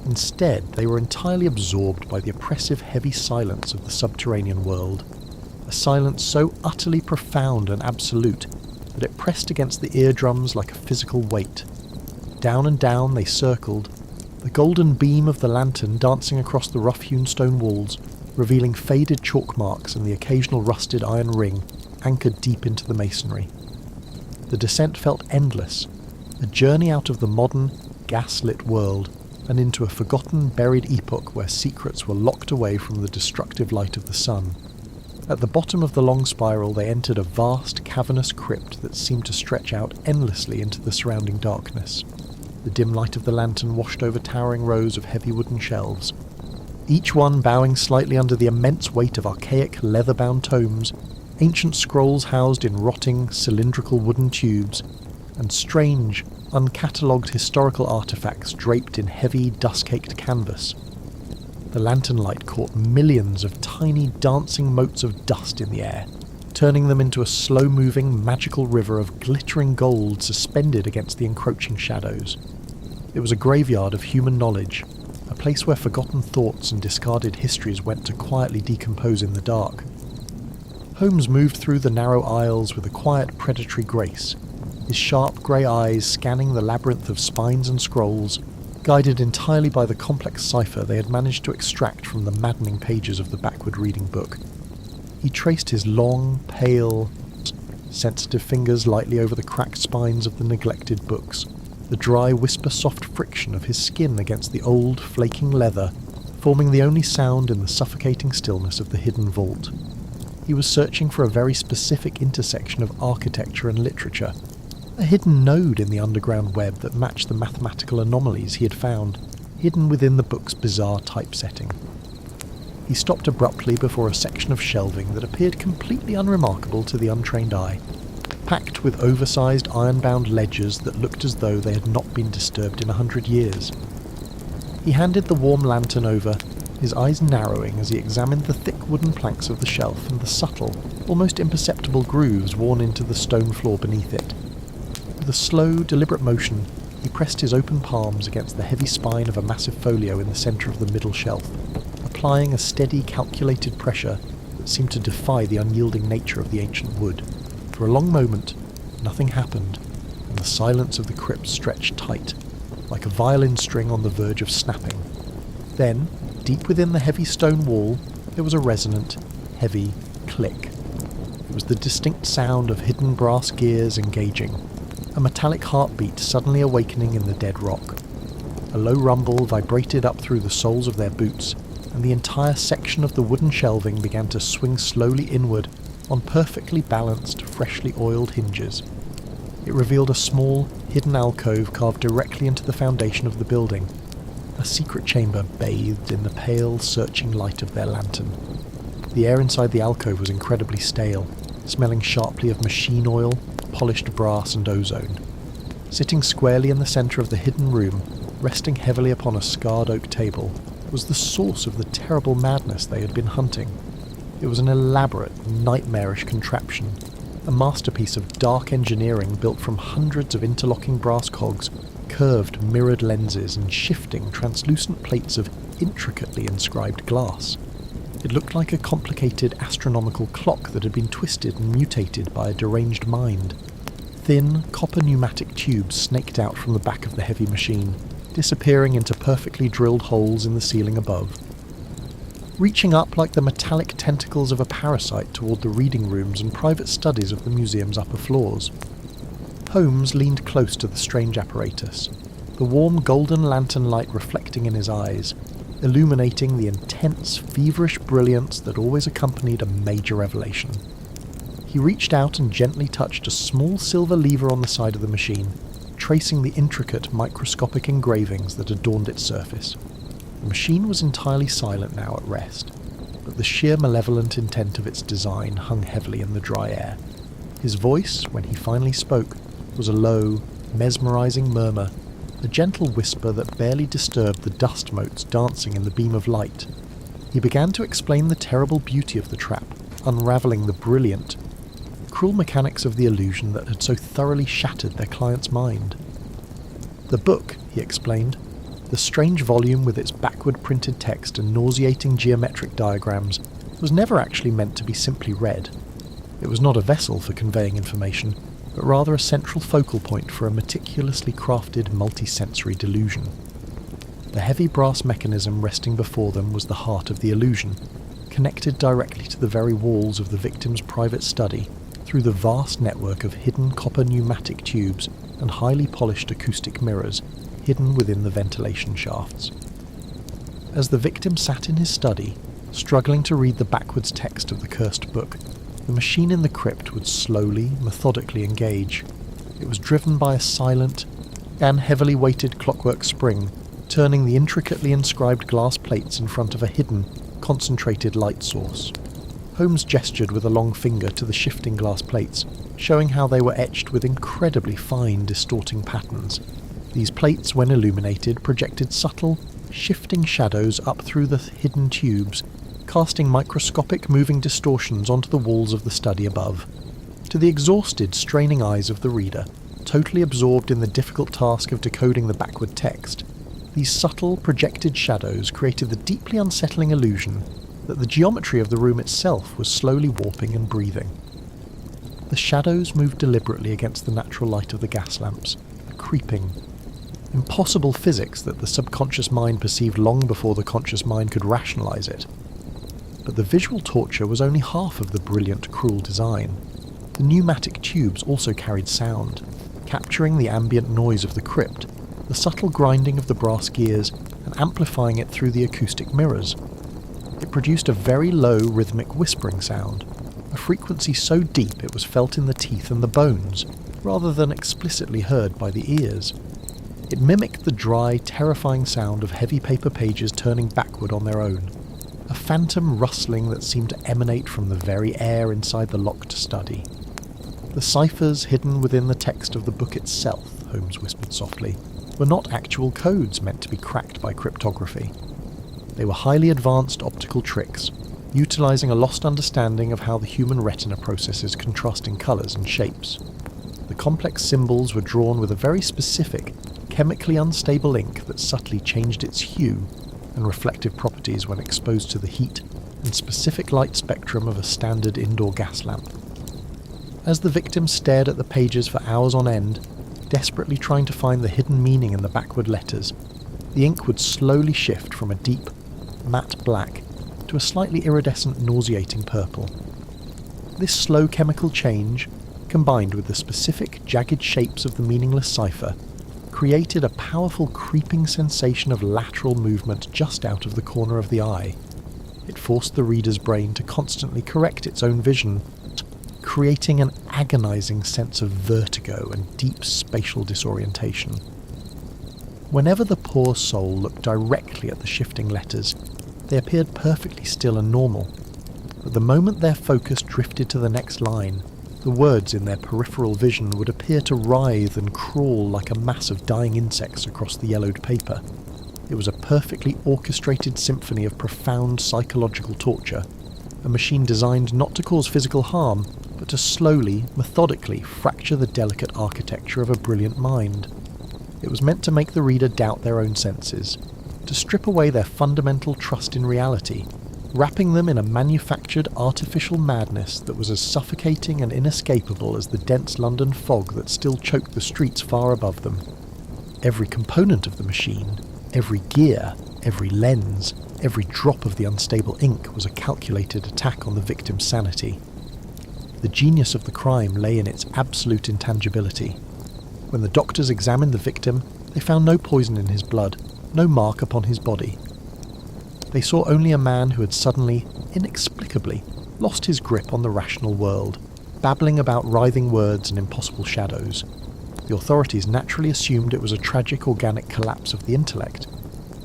Instead, they were entirely absorbed by the oppressive, heavy silence of the subterranean world, a silence so utterly profound and absolute that it pressed against the eardrums like a physical weight. Down and down they circled, the golden beam of the lantern dancing across the rough-hewn stone walls, revealing faded chalk marks and the occasional rusted iron ring anchored deep into the masonry. The descent felt endless, a journey out of the modern, gas-lit world and into a forgotten, buried epoch where secrets were locked away from the destructive light of the sun. At the bottom of the long spiral they entered a vast, cavernous crypt that seemed to stretch out endlessly into the surrounding darkness. The dim light of the lantern washed over towering rows of heavy wooden shelves, each one bowing slightly under the immense weight of archaic, leather-bound tomes, ancient scrolls housed in rotting, cylindrical wooden tubes, and strange, uncatalogued historical artifacts draped in heavy, dust-caked canvas. The lantern light caught millions of tiny, dancing motes of dust in the air, turning them into a slow-moving, magical river of glittering gold suspended against the encroaching shadows. It was a graveyard of human knowledge, a place where forgotten thoughts and discarded histories went to quietly decompose in the dark. Holmes moved through the narrow aisles with a quiet, predatory grace, his sharp grey eyes scanning the labyrinth of spines and scrolls, guided entirely by the complex cipher they had managed to extract from the maddening pages of the backward reading book. He traced his long, pale, sensitive fingers lightly over the cracked spines of the neglected books, the dry, whisper-soft friction of his skin against the old, flaking leather, forming the only sound in the suffocating stillness of the hidden vault. He was searching for a very specific intersection of architecture and literature, a hidden node in the underground web that matched the mathematical anomalies he had found, hidden within the book's bizarre typesetting. He stopped abruptly before a section of shelving that appeared completely unremarkable to the untrained eye, packed with oversized iron-bound ledgers that looked as though they had not been disturbed in 100 years. He handed the warm lantern over, his eyes narrowing as he examined the thick wooden planks of the shelf and the subtle, almost imperceptible grooves worn into the stone floor beneath it. With a slow, deliberate motion, he pressed his open palms against the heavy spine of a massive folio in the centre of the middle shelf, applying a steady, calculated pressure that seemed to defy the unyielding nature of the ancient wood. For a long moment, nothing happened, and the silence of the crypt stretched tight, like a violin string on the verge of snapping. Then, deep within the heavy stone wall, there was a resonant, heavy click. It was the distinct sound of hidden brass gears engaging, a metallic heartbeat suddenly awakening in the dead rock. A low rumble vibrated up through the soles of their boots, and the entire section of the wooden shelving began to swing slowly inward on perfectly balanced, freshly oiled hinges. It revealed a small, hidden alcove carved directly into the foundation of the building, a secret chamber bathed in the pale, searching light of their lantern. The air inside the alcove was incredibly stale, smelling sharply of machine oil, polished brass and ozone. Sitting squarely in the centre of the hidden room, resting heavily upon a scarred oak table, was the source of the terrible madness they had been hunting. It was an elaborate, nightmarish contraption, a masterpiece of dark engineering built from hundreds of interlocking brass cogs, curved mirrored lenses and shifting, translucent plates of intricately inscribed glass. It looked like a complicated astronomical clock that had been twisted and mutated by a deranged mind. Thin, copper pneumatic tubes snaked out from the back of the heavy machine, disappearing into perfectly drilled holes in the ceiling above. Reaching up like the metallic tentacles of a parasite toward the reading rooms and private studies of the museum's upper floors. Holmes leaned close to the strange apparatus, the warm golden lantern light reflecting in his eyes, illuminating the intense, feverish brilliance that always accompanied a major revelation. He reached out and gently touched a small silver lever on the side of the machine, tracing the intricate microscopic engravings that adorned its surface. The machine was entirely silent now at rest, but the sheer malevolent intent of its design hung heavily in the dry air. His voice, when he finally spoke, was a low, mesmerizing murmur, a gentle whisper that barely disturbed the dust motes dancing in the beam of light. He began to explain the terrible beauty of the trap, unravelling the brilliant, cruel mechanics of the illusion that had so thoroughly shattered their client's mind. The book, he explained, the strange volume with its backward printed text and nauseating geometric diagrams, was never actually meant to be simply read. It was not a vessel for conveying information, but rather a central focal point for a meticulously crafted multi-sensory delusion. The heavy brass mechanism resting before them was the heart of the illusion, connected directly to the very walls of the victim's private study through the vast network of hidden copper pneumatic tubes and highly polished acoustic mirrors hidden within the ventilation shafts. As the victim sat in his study, struggling to read the backwards text of the cursed book, the machine in the crypt would slowly, methodically engage. It was driven by a silent and heavily weighted clockwork spring, turning the intricately inscribed glass plates in front of a hidden, concentrated light source. Holmes gestured with a long finger to the shifting glass plates, showing how they were etched with incredibly fine, distorting patterns. These plates, when illuminated, projected subtle, shifting shadows up through the hidden tubes, casting microscopic moving distortions onto the walls of the study above. To the exhausted, straining eyes of the reader, totally absorbed in the difficult task of decoding the backward text, these subtle, projected shadows created the deeply unsettling illusion that the geometry of the room itself was slowly warping and breathing. The shadows moved deliberately against the natural light of the gas lamps, a creeping, impossible physics that the subconscious mind perceived long before the conscious mind could rationalize it. But the visual torture was only half of the brilliant, cruel design. The pneumatic tubes also carried sound, capturing the ambient noise of the crypt, the subtle grinding of the brass gears, and amplifying it through the acoustic mirrors. It produced a very low, rhythmic whispering sound, a frequency so deep it was felt in the teeth and the bones, rather than explicitly heard by the ears. It mimicked the dry, terrifying sound of heavy paper pages turning backward on their own, a phantom rustling that seemed to emanate from the very air inside the locked study. The ciphers hidden within the text of the book itself, Holmes whispered softly, were not actual codes meant to be cracked by cryptography. They were highly advanced optical tricks, utilizing a lost understanding of how the human retina processes contrasting colors and shapes. The complex symbols were drawn with a very specific, chemically unstable ink that subtly changed its hue and reflective properties when exposed to the heat and specific light spectrum of a standard indoor gas lamp. As the victim stared at the pages for hours on end, desperately trying to find the hidden meaning in the backward letters, the ink would slowly shift from a deep, matte black to a slightly iridescent, nauseating purple. This slow chemical change, combined with the specific, jagged shapes of the meaningless cipher, created a powerful creeping sensation of lateral movement just out of the corner of the eye. It forced the reader's brain to constantly correct its own vision, creating an agonizing sense of vertigo and deep spatial disorientation. Whenever the poor soul looked directly at the shifting letters, they appeared perfectly still and normal, but the moment their focus drifted to the next line, the words in their peripheral vision would appear to writhe and crawl like a mass of dying insects across the yellowed paper. It was a perfectly orchestrated symphony of profound psychological torture, a machine designed not to cause physical harm, but to slowly, methodically fracture the delicate architecture of a brilliant mind. It was meant to make the reader doubt their own senses, to strip away their fundamental trust in reality, wrapping them in a manufactured artificial madness that was as suffocating and inescapable as the dense London fog that still choked the streets far above them. Every component of the machine, every gear, every lens, every drop of the unstable ink was a calculated attack on the victim's sanity. The genius of the crime lay in its absolute intangibility. When the doctors examined the victim, they found no poison in his blood, no mark upon his body. They saw only a man who had suddenly, inexplicably, lost his grip on the rational world, babbling about writhing words and impossible shadows. The authorities naturally assumed it was a tragic organic collapse of the intellect,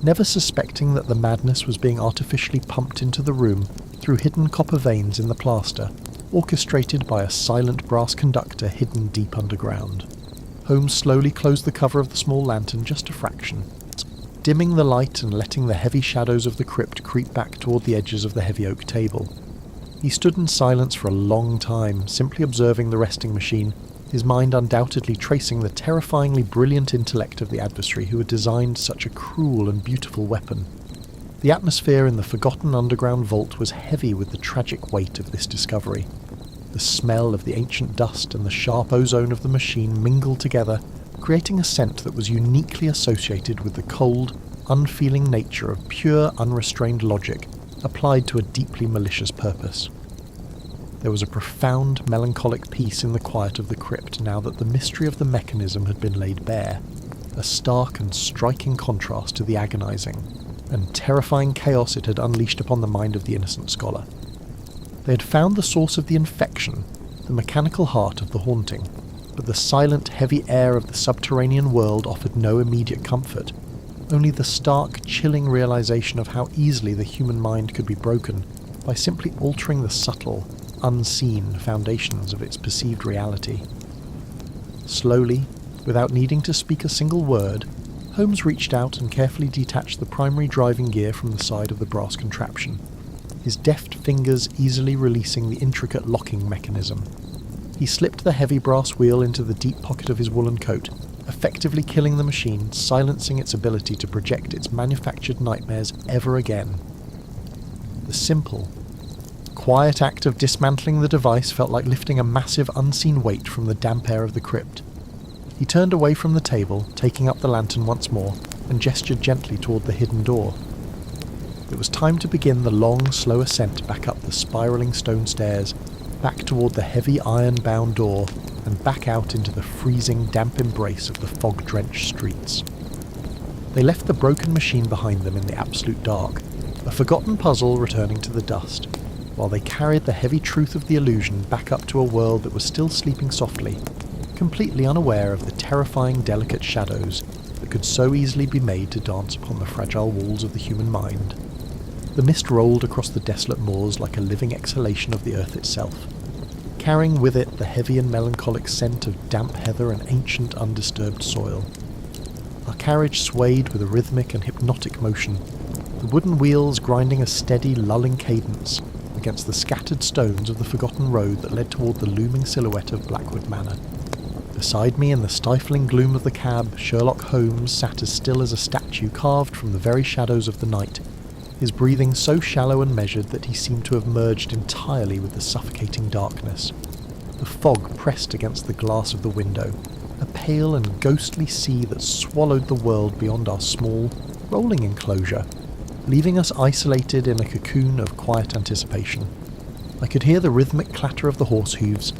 never suspecting that the madness was being artificially pumped into the room through hidden copper veins in the plaster, orchestrated by a silent brass conductor hidden deep underground. Holmes slowly closed the cover of the small lantern just a fraction, dimming the light and letting the heavy shadows of the crypt creep back toward the edges of the heavy oak table. He stood in silence for a long time, simply observing the resting machine, his mind undoubtedly tracing the terrifyingly brilliant intellect of the adversary who had designed such a cruel and beautiful weapon. The atmosphere in the forgotten underground vault was heavy with the tragic weight of this discovery. The smell of the ancient dust and the sharp ozone of the machine mingled together, creating a scent that was uniquely associated with the cold, unfeeling nature of pure, unrestrained logic applied to a deeply malicious purpose. There was a profound, melancholic peace in the quiet of the crypt now that the mystery of the mechanism had been laid bare, a stark and striking contrast to the agonizing and terrifying chaos it had unleashed upon the mind of the innocent scholar. They had found the source of the infection, the mechanical heart of the haunting, but the silent, heavy air of the subterranean world offered no immediate comfort, only the stark, chilling realization of how easily the human mind could be broken by simply altering the subtle, unseen foundations of its perceived reality. Slowly, without needing to speak a single word, Holmes reached out and carefully detached the primary driving gear from the side of the brass contraption, his deft fingers easily releasing the intricate locking mechanism. He slipped the heavy brass wheel into the deep pocket of his woolen coat, effectively killing the machine, silencing its ability to project its manufactured nightmares ever again. The simple, quiet act of dismantling the device felt like lifting a massive unseen weight from the damp air of the crypt. He turned away from the table, taking up the lantern once more, and gestured gently toward the hidden door. It was time to begin the long, slow ascent back up the spiralling stone stairs, back toward the heavy iron-bound door, and back out into the freezing, damp embrace of the fog-drenched streets. They left the broken machine behind them in the absolute dark, a forgotten puzzle returning to the dust, while they carried the heavy truth of the illusion back up to a world that was still sleeping softly, completely unaware of the terrifying, delicate shadows that could so easily be made to dance upon the fragile walls of the human mind. The mist rolled across the desolate moors like a living exhalation of the earth itself, carrying with it the heavy and melancholic scent of damp heather and ancient undisturbed soil. Our carriage swayed with a rhythmic and hypnotic motion, the wooden wheels grinding a steady, lulling cadence against the scattered stones of the forgotten road that led toward the looming silhouette of Blackwood Manor. Beside me in the stifling gloom of the cab, Sherlock Holmes sat as still as a statue carved from the very shadows of the night, his breathing so shallow and measured that he seemed to have merged entirely with the suffocating darkness. The fog pressed against the glass of the window, a pale and ghostly sea that swallowed the world beyond our small, rolling enclosure, leaving us isolated in a cocoon of quiet anticipation. I could hear the rhythmic clatter of the horse hooves,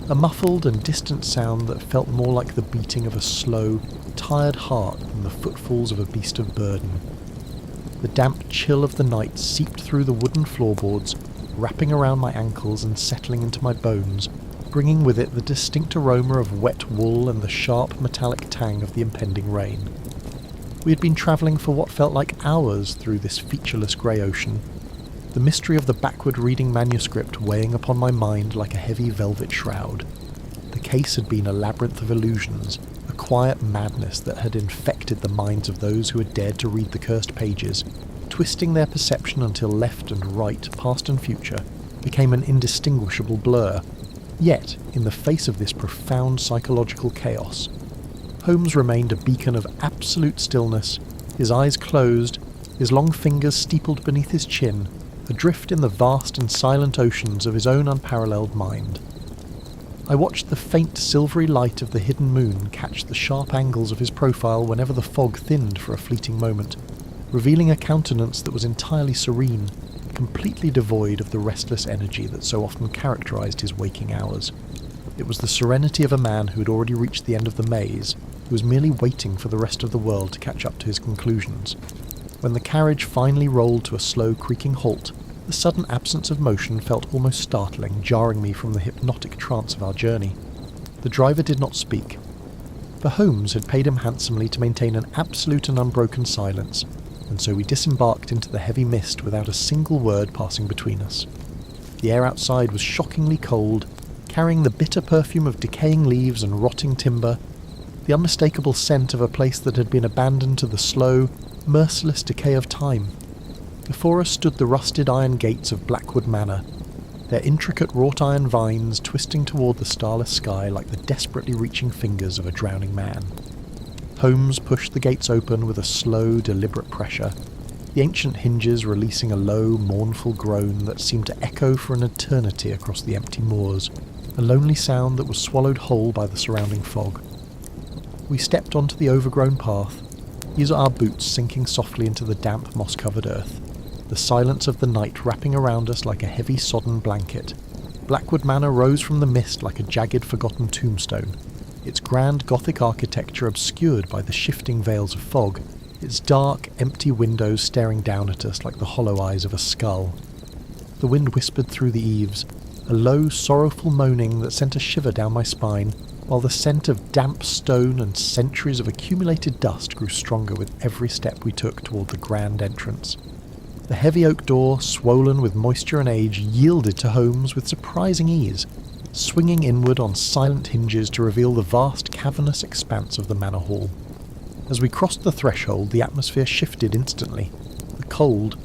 a muffled and distant sound that felt more like the beating of a slow, tired heart than the footfalls of a beast of burden. The damp chill of the night seeped through the wooden floorboards, wrapping around my ankles and settling into my bones, bringing with it the distinct aroma of wet wool and the sharp metallic tang of the impending rain. We had been travelling for what felt like hours through this featureless grey ocean, the mystery of the backward reading manuscript weighing upon my mind like a heavy velvet shroud. The case had been a labyrinth of illusions, a quiet madness that had infected the minds of those who had dared to read the cursed pages, twisting their perception until left and right, past and future, became an indistinguishable blur. Yet, in the face of this profound psychological chaos, Holmes remained a beacon of absolute stillness, his eyes closed, his long fingers steepled beneath his chin, adrift in the vast and silent oceans of his own unparalleled mind. I watched the faint silvery light of the hidden moon catch the sharp angles of his profile whenever the fog thinned for a fleeting moment, revealing a countenance that was entirely serene, completely devoid of the restless energy that so often characterized his waking hours. It was the serenity of a man who had already reached the end of the maze, who was merely waiting for the rest of the world to catch up to his conclusions. When the carriage finally rolled to a slow creaking halt, the sudden absence of motion felt almost startling, jarring me from the hypnotic trance of our journey. The driver did not speak, for Holmes had paid him handsomely to maintain an absolute and unbroken silence, and so we disembarked into the heavy mist without a single word passing between us. The air outside was shockingly cold, carrying the bitter perfume of decaying leaves and rotting timber, the unmistakable scent of a place that had been abandoned to the slow, merciless decay of time. Before us stood the rusted iron gates of Blackwood Manor, their intricate wrought-iron vines twisting toward the starless sky like the desperately reaching fingers of a drowning man. Holmes pushed the gates open with a slow, deliberate pressure, the ancient hinges releasing a low, mournful groan that seemed to echo for an eternity across the empty moors, a lonely sound that was swallowed whole by the surrounding fog. We stepped onto the overgrown path, these are our boots sinking softly into the damp, moss-covered earth, the silence of the night wrapping around us like a heavy, sodden blanket. Blackwood Manor rose from the mist like a jagged, forgotten tombstone, its grand Gothic architecture obscured by the shifting veils of fog, its dark, empty windows staring down at us like the hollow eyes of a skull. The wind whispered through the eaves, a low, sorrowful moaning that sent a shiver down my spine, while the scent of damp stone and centuries of accumulated dust grew stronger with every step we took toward the grand entrance. The heavy oak door, swollen with moisture and age, yielded to Holmes with surprising ease, swinging inward on silent hinges to reveal the vast cavernous expanse of the manor hall. As we crossed the threshold, the atmosphere shifted instantly. The cold,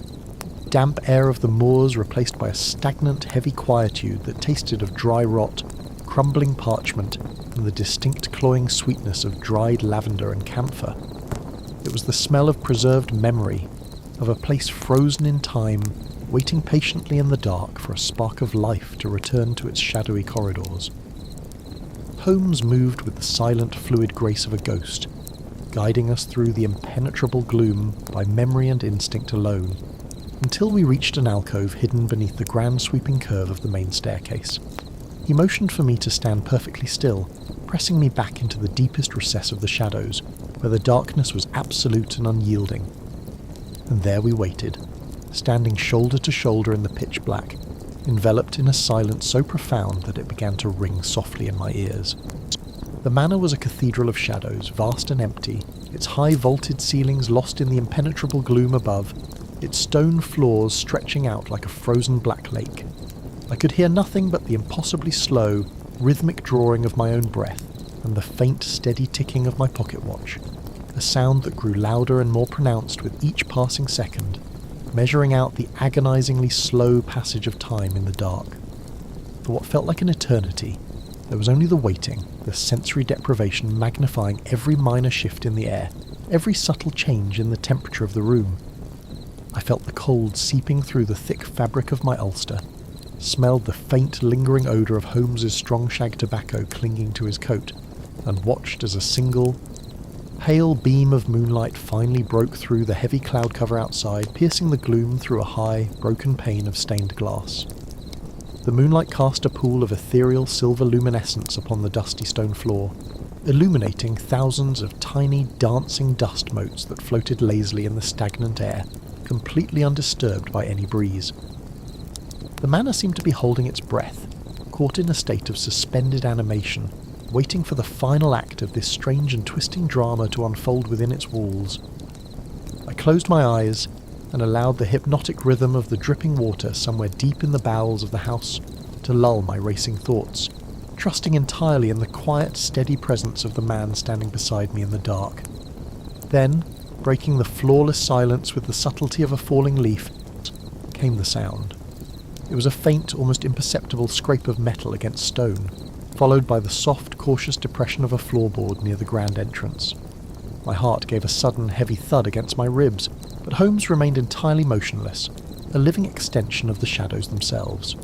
damp air of the moors replaced by a stagnant, heavy quietude that tasted of dry rot, crumbling parchment, and the distinct cloying sweetness of dried lavender and camphor. It was the smell of preserved memory, of a place frozen in time, waiting patiently in the dark for a spark of life to return to its shadowy corridors. Holmes moved with the silent, fluid grace of a ghost, guiding us through the impenetrable gloom by memory and instinct alone, until we reached an alcove hidden beneath the grand sweeping curve of the main staircase. He motioned for me to stand perfectly still, pressing me back into the deepest recess of the shadows, where the darkness was absolute and unyielding. And there we waited, standing shoulder to shoulder in the pitch black, enveloped in a silence so profound that it began to ring softly in my ears. The manor was a cathedral of shadows, vast and empty, its high vaulted ceilings lost in the impenetrable gloom above, its stone floors stretching out like a frozen black lake. I could hear nothing but the impossibly slow, rhythmic drawing of my own breath and the faint, steady ticking of my pocket watch, a sound that grew louder and more pronounced with each passing second, measuring out the agonizingly slow passage of time in the dark. For what felt like an eternity, there was only the waiting, the sensory deprivation magnifying every minor shift in the air, every subtle change in the temperature of the room. I felt the cold seeping through the thick fabric of my ulster, smelled the faint, lingering odour of Holmes's strong shag tobacco clinging to his coat, and watched as a single, pale beam of moonlight finally broke through the heavy cloud cover outside, piercing the gloom through a high, broken pane of stained glass. The moonlight cast a pool of ethereal silver luminescence upon the dusty stone floor, illuminating thousands of tiny, dancing dust motes that floated lazily in the stagnant air, completely undisturbed by any breeze. The manor seemed to be holding its breath, caught in a state of suspended animation, waiting for the final act of this strange and twisting drama to unfold within its walls. I closed my eyes and allowed the hypnotic rhythm of the dripping water somewhere deep in the bowels of the house to lull my racing thoughts, trusting entirely in the quiet, steady presence of the man standing beside me in the dark. Then, breaking the flawless silence with the subtlety of a falling leaf, came the sound. It was a faint, almost imperceptible scrape of metal against stone, followed by the soft, cautious depression of a floorboard near the grand entrance. My heart gave a sudden, heavy thud against my ribs, but Holmes remained entirely motionless, a living extension of the shadows themselves.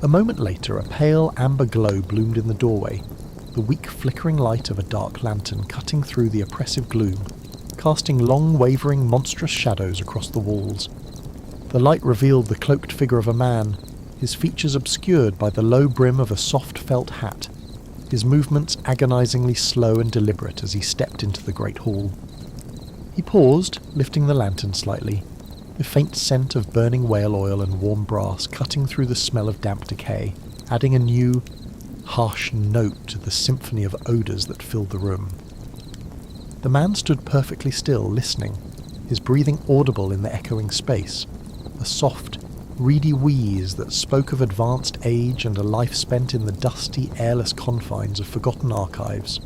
A moment later, a pale, amber glow bloomed in the doorway, the weak, flickering light of a dark lantern cutting through the oppressive gloom, casting long, wavering, monstrous shadows across the walls. The light revealed the cloaked figure of a man, his features obscured by the low brim of a soft felt hat, his movements agonizingly slow and deliberate as he stepped into the great hall. He paused, lifting the lantern slightly, the faint scent of burning whale oil and warm brass cutting through the smell of damp decay, adding a new, harsh note to the symphony of odours that filled the room. The man stood perfectly still, listening, his breathing audible in the echoing space, a soft, reedy wheeze that spoke of advanced age and a life spent in the dusty, airless confines of forgotten archives.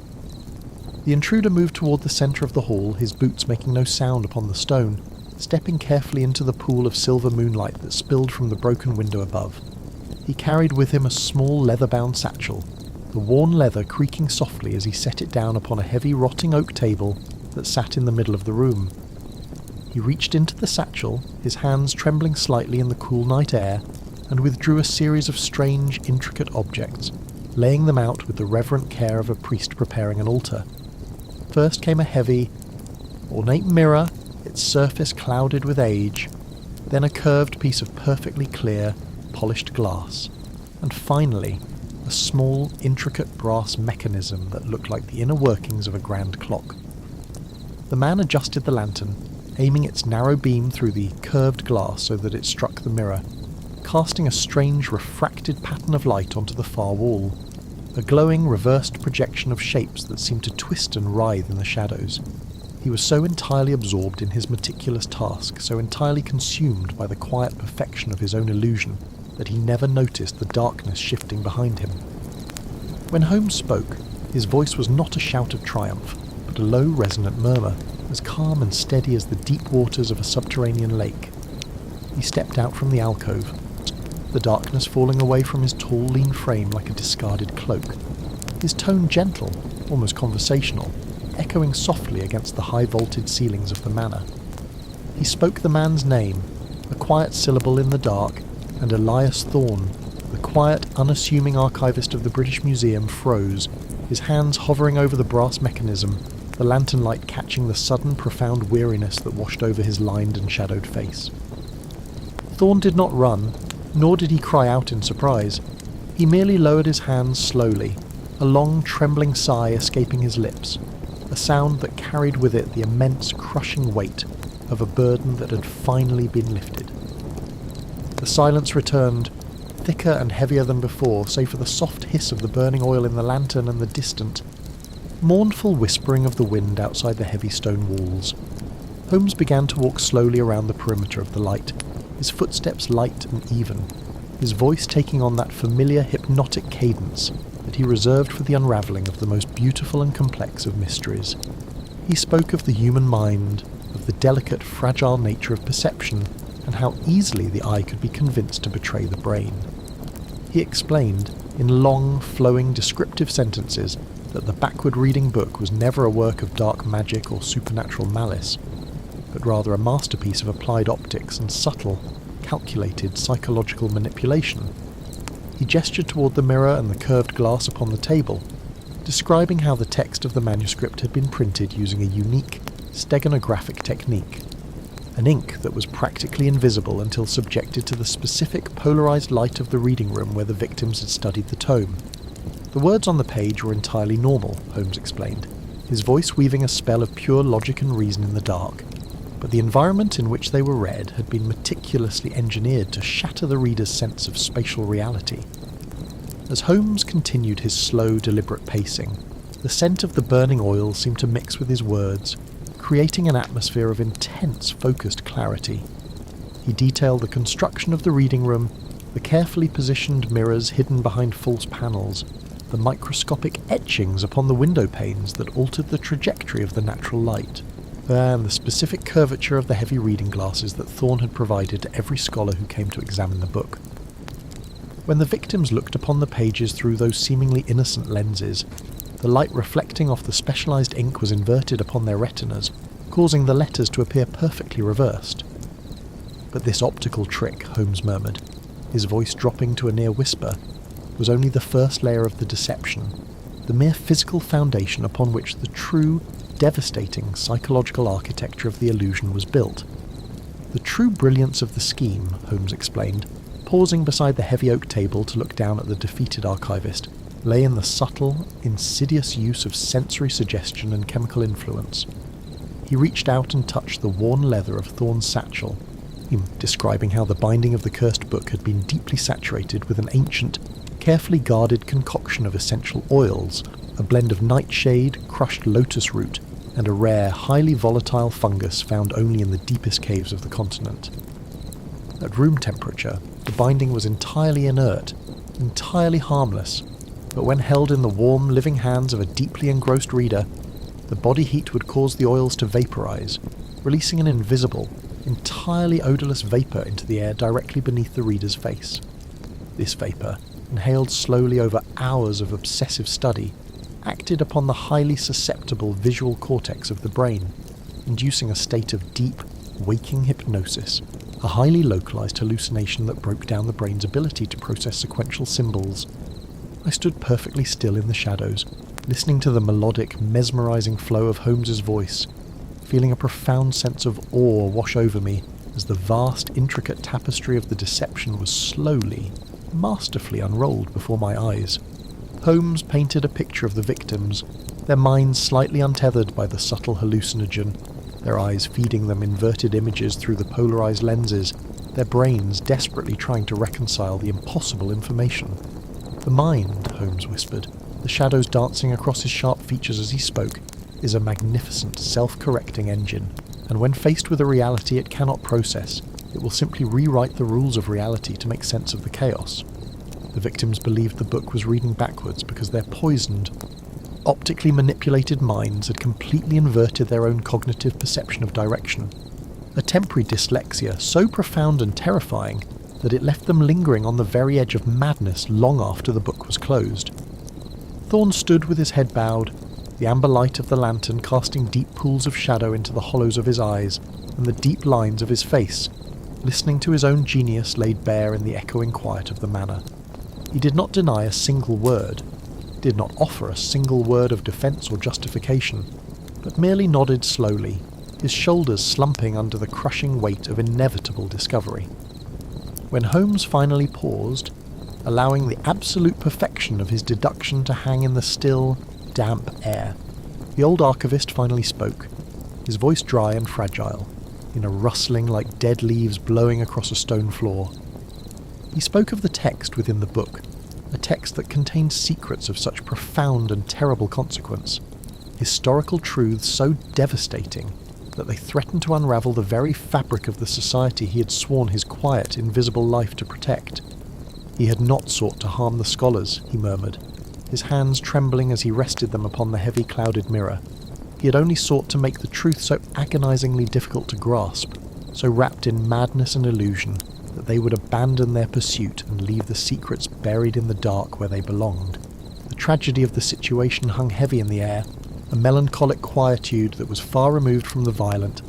The intruder moved toward the centre of the hall, his boots making no sound upon the stone, stepping carefully into the pool of silver moonlight that spilled from the broken window above. He carried with him a small leather-bound satchel, the worn leather creaking softly as he set it down upon a heavy rotting oak table that sat in the middle of the room. He reached into the satchel, his hands trembling slightly in the cool night air, and withdrew a series of strange, intricate objects, laying them out with the reverent care of a priest preparing an altar. First came a heavy, ornate mirror, its surface clouded with age, then a curved piece of perfectly clear, polished glass, and finally a small, intricate brass mechanism that looked like the inner workings of a grand clock. The man adjusted the lantern, aiming its narrow beam through the curved glass so that it struck the mirror, casting a strange refracted pattern of light onto the far wall, a glowing reversed projection of shapes that seemed to twist and writhe in the shadows. He was so entirely absorbed in his meticulous task, so entirely consumed by the quiet perfection of his own illusion, that he never noticed the darkness shifting behind him. When Holmes spoke, his voice was not a shout of triumph, but a low resonant murmur, as calm and steady as the deep waters of a subterranean lake. He stepped out from the alcove, the darkness falling away from his tall, lean frame like a discarded cloak, his tone gentle, almost conversational, echoing softly against the high-vaulted ceilings of the manor. He spoke the man's name, a quiet syllable in the dark, and Elias Thorne, the quiet, unassuming archivist of the British Museum, froze, his hands hovering over the brass mechanism, the lantern light catching the sudden, profound weariness that washed over his lined and shadowed face. Thorne did not run, nor did he cry out in surprise. He merely lowered his hands slowly, a long, trembling sigh escaping his lips, a sound that carried with it the immense, crushing weight of a burden that had finally been lifted. The silence returned, thicker and heavier than before, save for the soft hiss of the burning oil in the lantern and the distant, mournful whispering of the wind outside the heavy stone walls. Holmes began to walk slowly around the perimeter of the light, his footsteps light and even, his voice taking on that familiar hypnotic cadence that he reserved for the unravelling of the most beautiful and complex of mysteries. He spoke of the human mind, of the delicate, fragile nature of perception, and how easily the eye could be convinced to betray the brain. He explained, in long, flowing, descriptive sentences, that the backward-reading book was never a work of dark magic or supernatural malice, but rather a masterpiece of applied optics and subtle, calculated psychological manipulation. He gestured toward the mirror and the curved glass upon the table, describing how the text of the manuscript had been printed using a unique, steganographic technique, an ink that was practically invisible until subjected to the specific polarized light of the reading room where the victims had studied the tome. The words on the page were entirely normal, Holmes explained, his voice weaving a spell of pure logic and reason in the dark, but the environment in which they were read had been meticulously engineered to shatter the reader's sense of spatial reality. As Holmes continued his slow, deliberate pacing, the scent of the burning oil seemed to mix with his words, creating an atmosphere of intense, focused clarity. He detailed the construction of the reading room, the carefully positioned mirrors hidden behind false panels, the microscopic etchings upon the window panes that altered the trajectory of the natural light, and the specific curvature of the heavy reading glasses that Thorne had provided to every scholar who came to examine the book. When the victims looked upon the pages through those seemingly innocent lenses, the light reflecting off the specialized ink was inverted upon their retinas, causing the letters to appear perfectly reversed. But this optical trick, Holmes murmured, his voice dropping to a near whisper, was only the first layer of the deception, the mere physical foundation upon which the true, devastating psychological architecture of the illusion was built. The true brilliance of the scheme, Holmes explained, pausing beside the heavy oak table to look down at the defeated archivist, lay in the subtle, insidious use of sensory suggestion and chemical influence. He reached out and touched the worn leather of Thorn's satchel, him describing how the binding of the cursed book had been deeply saturated with an ancient, carefully guarded concoction of essential oils, a blend of nightshade, crushed lotus root, and a rare, highly volatile fungus found only in the deepest caves of the continent. At room temperature, the binding was entirely inert, entirely harmless, but when held in the warm, living hands of a deeply engrossed reader, the body heat would cause the oils to vaporize, releasing an invisible, entirely odorless vapor into the air directly beneath the reader's face. This vapor, inhaled slowly over hours of obsessive study, acted upon the highly susceptible visual cortex of the brain, inducing a state of deep, waking hypnosis, a highly localized hallucination that broke down the brain's ability to process sequential symbols. I stood perfectly still in the shadows, listening to the melodic, mesmerizing flow of Holmes's voice, feeling a profound sense of awe wash over me as the vast, intricate tapestry of the deception was slowly, masterfully unrolled before my eyes. Holmes painted a picture of the victims, their minds slightly untethered by the subtle hallucinogen, their eyes feeding them inverted images through the polarized lenses, their brains desperately trying to reconcile the impossible information. The mind, Holmes whispered, the shadows dancing across his sharp features as he spoke, is a magnificent self-correcting engine, and when faced with a reality it cannot process, it will simply rewrite the rules of reality to make sense of the chaos. The victims believed the book was reading backwards because their poisoned, optically manipulated minds had completely inverted their own cognitive perception of direction. A temporary dyslexia so profound and terrifying that it left them lingering on the very edge of madness long after the book was closed. Thorn stood with his head bowed, the amber light of the lantern casting deep pools of shadow into the hollows of his eyes and the deep lines of his face, listening to his own genius laid bare in the echoing quiet of the manor. He did not deny a single word, did not offer a single word of defence or justification, but merely nodded slowly, his shoulders slumping under the crushing weight of inevitable discovery. When Holmes finally paused, allowing the absolute perfection of his deduction to hang in the still, damp air, the old archivist finally spoke, his voice dry and fragile, in a rustling like dead leaves blowing across a stone floor. He spoke of the text within the book, a text that contained secrets of such profound and terrible consequence, historical truths so devastating that they threatened to unravel the very fabric of the society he had sworn his quiet, invisible life to protect. He had not sought to harm the scholars, he murmured, his hands trembling as he rested them upon the heavy clouded mirror. He had only sought to make the truth so agonizingly difficult to grasp, so wrapped in madness and illusion, that they would abandon their pursuit and leave the secrets buried in the dark where they belonged. The tragedy of the situation hung heavy in the air, a melancholic quietude that was far removed from the violent,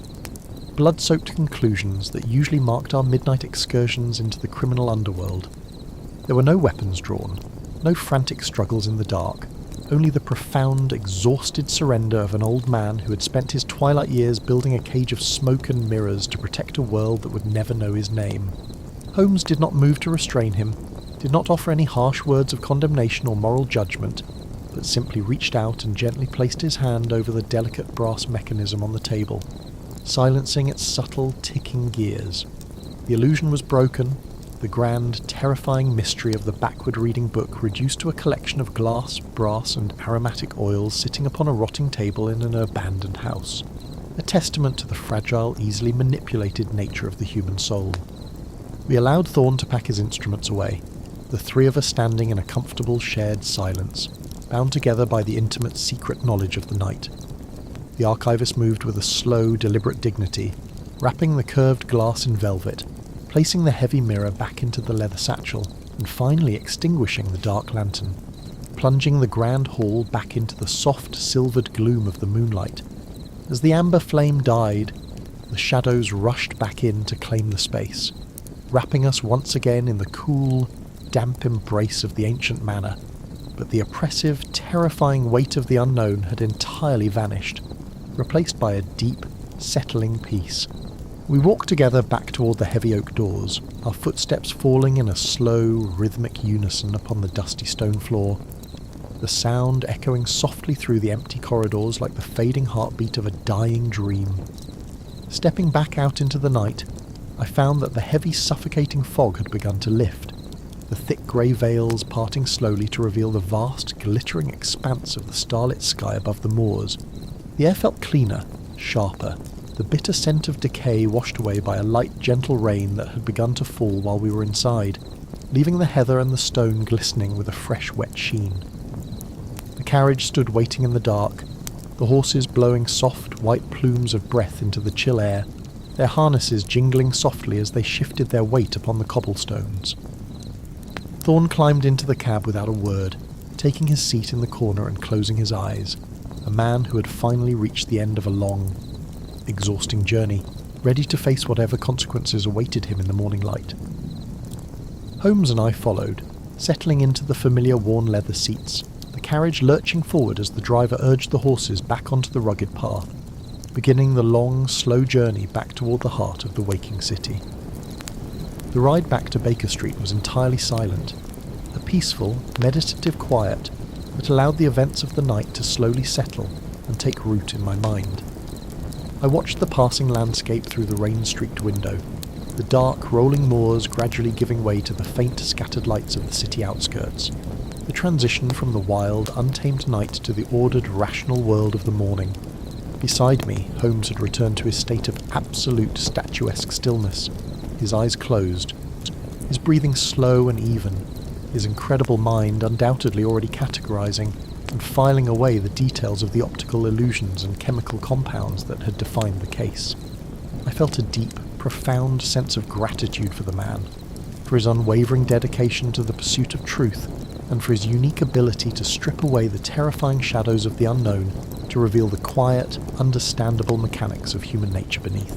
blood-soaked conclusions that usually marked our midnight excursions into the criminal underworld. There were no weapons drawn, no frantic struggles in the dark, only the profound, exhausted surrender of an old man who had spent his twilight years building a cage of smoke and mirrors to protect a world that would never know his name. Holmes did not move to restrain him, did not offer any harsh words of condemnation or moral judgment, but simply reached out and gently placed his hand over the delicate brass mechanism on the table, silencing its subtle, ticking gears. The illusion was broken, the grand, terrifying mystery of the backward-reading book reduced to a collection of glass, brass, and aromatic oils sitting upon a rotting table in an abandoned house, a testament to the fragile, easily manipulated nature of the human soul. We allowed Thorn to pack his instruments away, the three of us standing in a comfortable shared silence, bound together by the intimate secret knowledge of the night. The archivist moved with a slow, deliberate dignity, wrapping the curved glass in velvet, placing the heavy mirror back into the leather satchel, and finally extinguishing the dark lantern, plunging the grand hall back into the soft, silvered gloom of the moonlight. As the amber flame died, the shadows rushed back in to claim the space, wrapping us once again in the cool, damp embrace of the ancient manor, but the oppressive, terrifying weight of the unknown had entirely vanished, replaced by a deep, settling peace. We walked together back toward the heavy oak doors, our footsteps falling in a slow, rhythmic unison upon the dusty stone floor. the sound echoing softly through the empty corridors like the fading heartbeat of a dying dream. Stepping back out into the night, I found that the heavy, suffocating fog had begun to lift, the thick grey veils parting slowly to reveal the vast, glittering expanse of the starlit sky above the moors. The air felt cleaner, sharper, the bitter scent of decay washed away by a light, gentle rain that had begun to fall while we were inside, leaving the heather and the stone glistening with a fresh, wet sheen. The carriage stood waiting in the dark, the horses blowing soft, white plumes of breath into the chill air, their harnesses jingling softly as they shifted their weight upon the cobblestones. Thorne climbed into the cab without a word, taking his seat in the corner and closing his eyes, a man who had finally reached the end of a long, exhausting journey, ready to face whatever consequences awaited him in the morning light. Holmes and I followed, settling into the familiar worn leather seats, the carriage lurching forward as the driver urged the horses back onto the rugged path, beginning the long, slow journey back toward the heart of the waking city. The ride back to Baker Street was entirely silent, a peaceful, meditative quiet that allowed the events of the night to slowly settle and take root in my mind. I watched the passing landscape through the rain-streaked window, the dark, rolling moors gradually giving way to the faint, scattered lights of the city outskirts, the transition from the wild, untamed night to the ordered, rational world of the morning. Beside me, Holmes had returned to his state of absolute statuesque stillness, his eyes closed, his breathing slow and even, his incredible mind undoubtedly already categorizing and filing away the details of the optical illusions and chemical compounds that had defined the case. I felt a deep, profound sense of gratitude for the man, for his unwavering dedication to the pursuit of truth, and for his unique ability to strip away the terrifying shadows of the unknown to reveal the quiet, understandable mechanics of human nature beneath.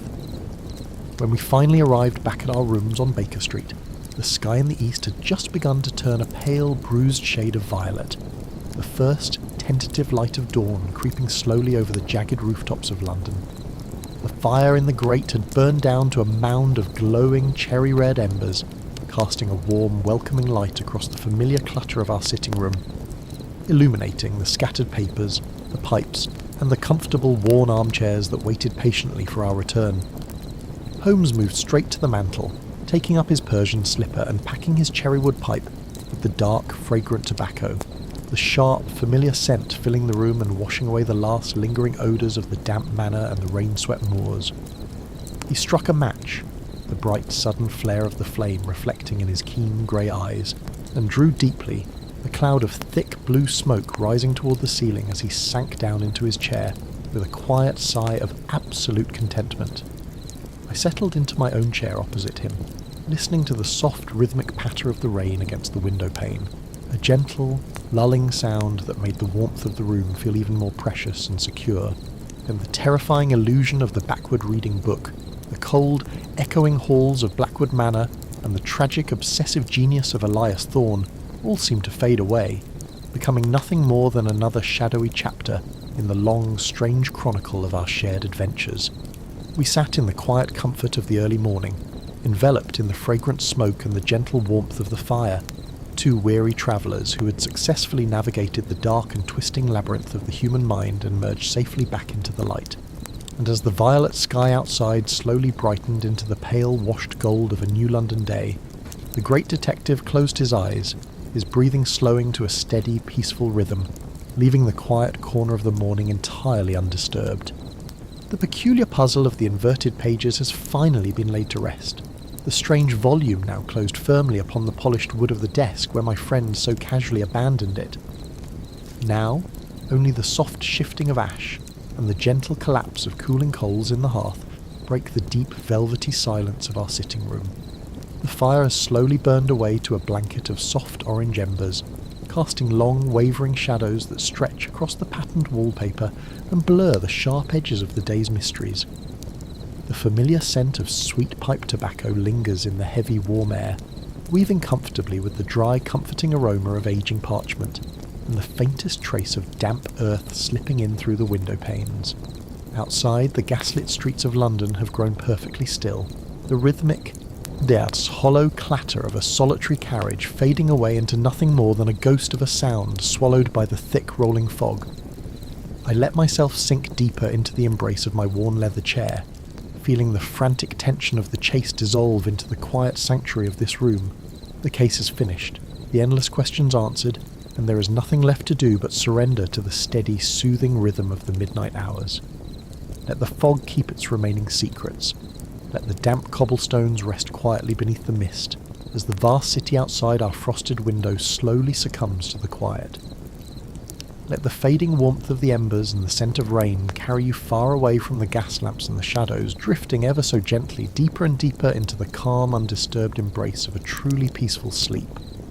When we finally arrived back at our rooms on Baker Street, the sky in the east had just begun to turn a pale, bruised shade of violet, the first tentative light of dawn creeping slowly over the jagged rooftops of London. The fire in the grate had burned down to a mound of glowing cherry-red embers, casting a warm, welcoming light across the familiar clutter of our sitting room, illuminating the scattered papers, the pipes, and the comfortable, worn armchairs that waited patiently for our return. Holmes moved straight to the mantel, taking up his Persian slipper and packing his cherrywood pipe with the dark, fragrant tobacco, the sharp, familiar scent filling the room and washing away the last lingering odours of the damp manor and the rain-swept moors. He struck a match, the bright, sudden flare of the flame reflecting in his keen grey eyes, and drew deeply, a cloud of thick blue smoke rising toward the ceiling as he sank down into his chair with a quiet sigh of absolute contentment. I settled into my own chair opposite him, listening to the soft, rhythmic patter of the rain against the window pane, a gentle, lulling sound that made the warmth of the room feel even more precious and secure, and the terrifying illusion of the backward reading book, the cold, echoing halls of Blackwood Manor, and the tragic, obsessive genius of Elias Thorne all seemed to fade away, becoming nothing more than another shadowy chapter in the long, strange chronicle of our shared adventures. We sat in the quiet comfort of the early morning, enveloped in the fragrant smoke and the gentle warmth of the fire, two weary travellers who had successfully navigated the dark and twisting labyrinth of the human mind and merged safely back into the light. And as the violet sky outside slowly brightened into the pale washed gold of a new London day, the great detective closed his eyes, his breathing slowing to a steady, peaceful rhythm, leaving the quiet corner of the morning entirely undisturbed. The peculiar puzzle of the inverted pages has finally been laid to rest, the strange volume now closed firmly upon the polished wood of the desk where my friend so casually abandoned it. Now, only the soft shifting of ash and the gentle collapse of cooling coals in the hearth break the deep velvety silence of our sitting room. The fire has slowly burned away to a blanket of soft orange embers, casting long wavering shadows that stretch across the patterned wallpaper and blur the sharp edges of the day's mysteries. The familiar scent of sweet pipe tobacco lingers in the heavy warm air, weaving comfortably with the dry comforting aroma of aging parchment, and the faintest trace of damp earth slipping in through the window panes. Outside, the gaslit streets of London have grown perfectly still, the rhythmic, That hollow clatter of a solitary carriage fading away into nothing more than a ghost of a sound swallowed by the thick rolling fog. I let myself sink deeper into the embrace of my worn leather chair, feeling the frantic tension of the chase dissolve into the quiet sanctuary of this room. The case is finished, the endless questions answered, and there is nothing left to do but surrender to the steady, soothing rhythm of the midnight hours. Let the fog keep its remaining secrets. Let the damp cobblestones rest quietly beneath the mist, as the vast city outside our frosted window slowly succumbs to the quiet. Let the fading warmth of the embers and the scent of rain carry you far away from the gas lamps and the shadows, drifting ever so gently deeper and deeper into the calm, undisturbed embrace of a truly peaceful sleep.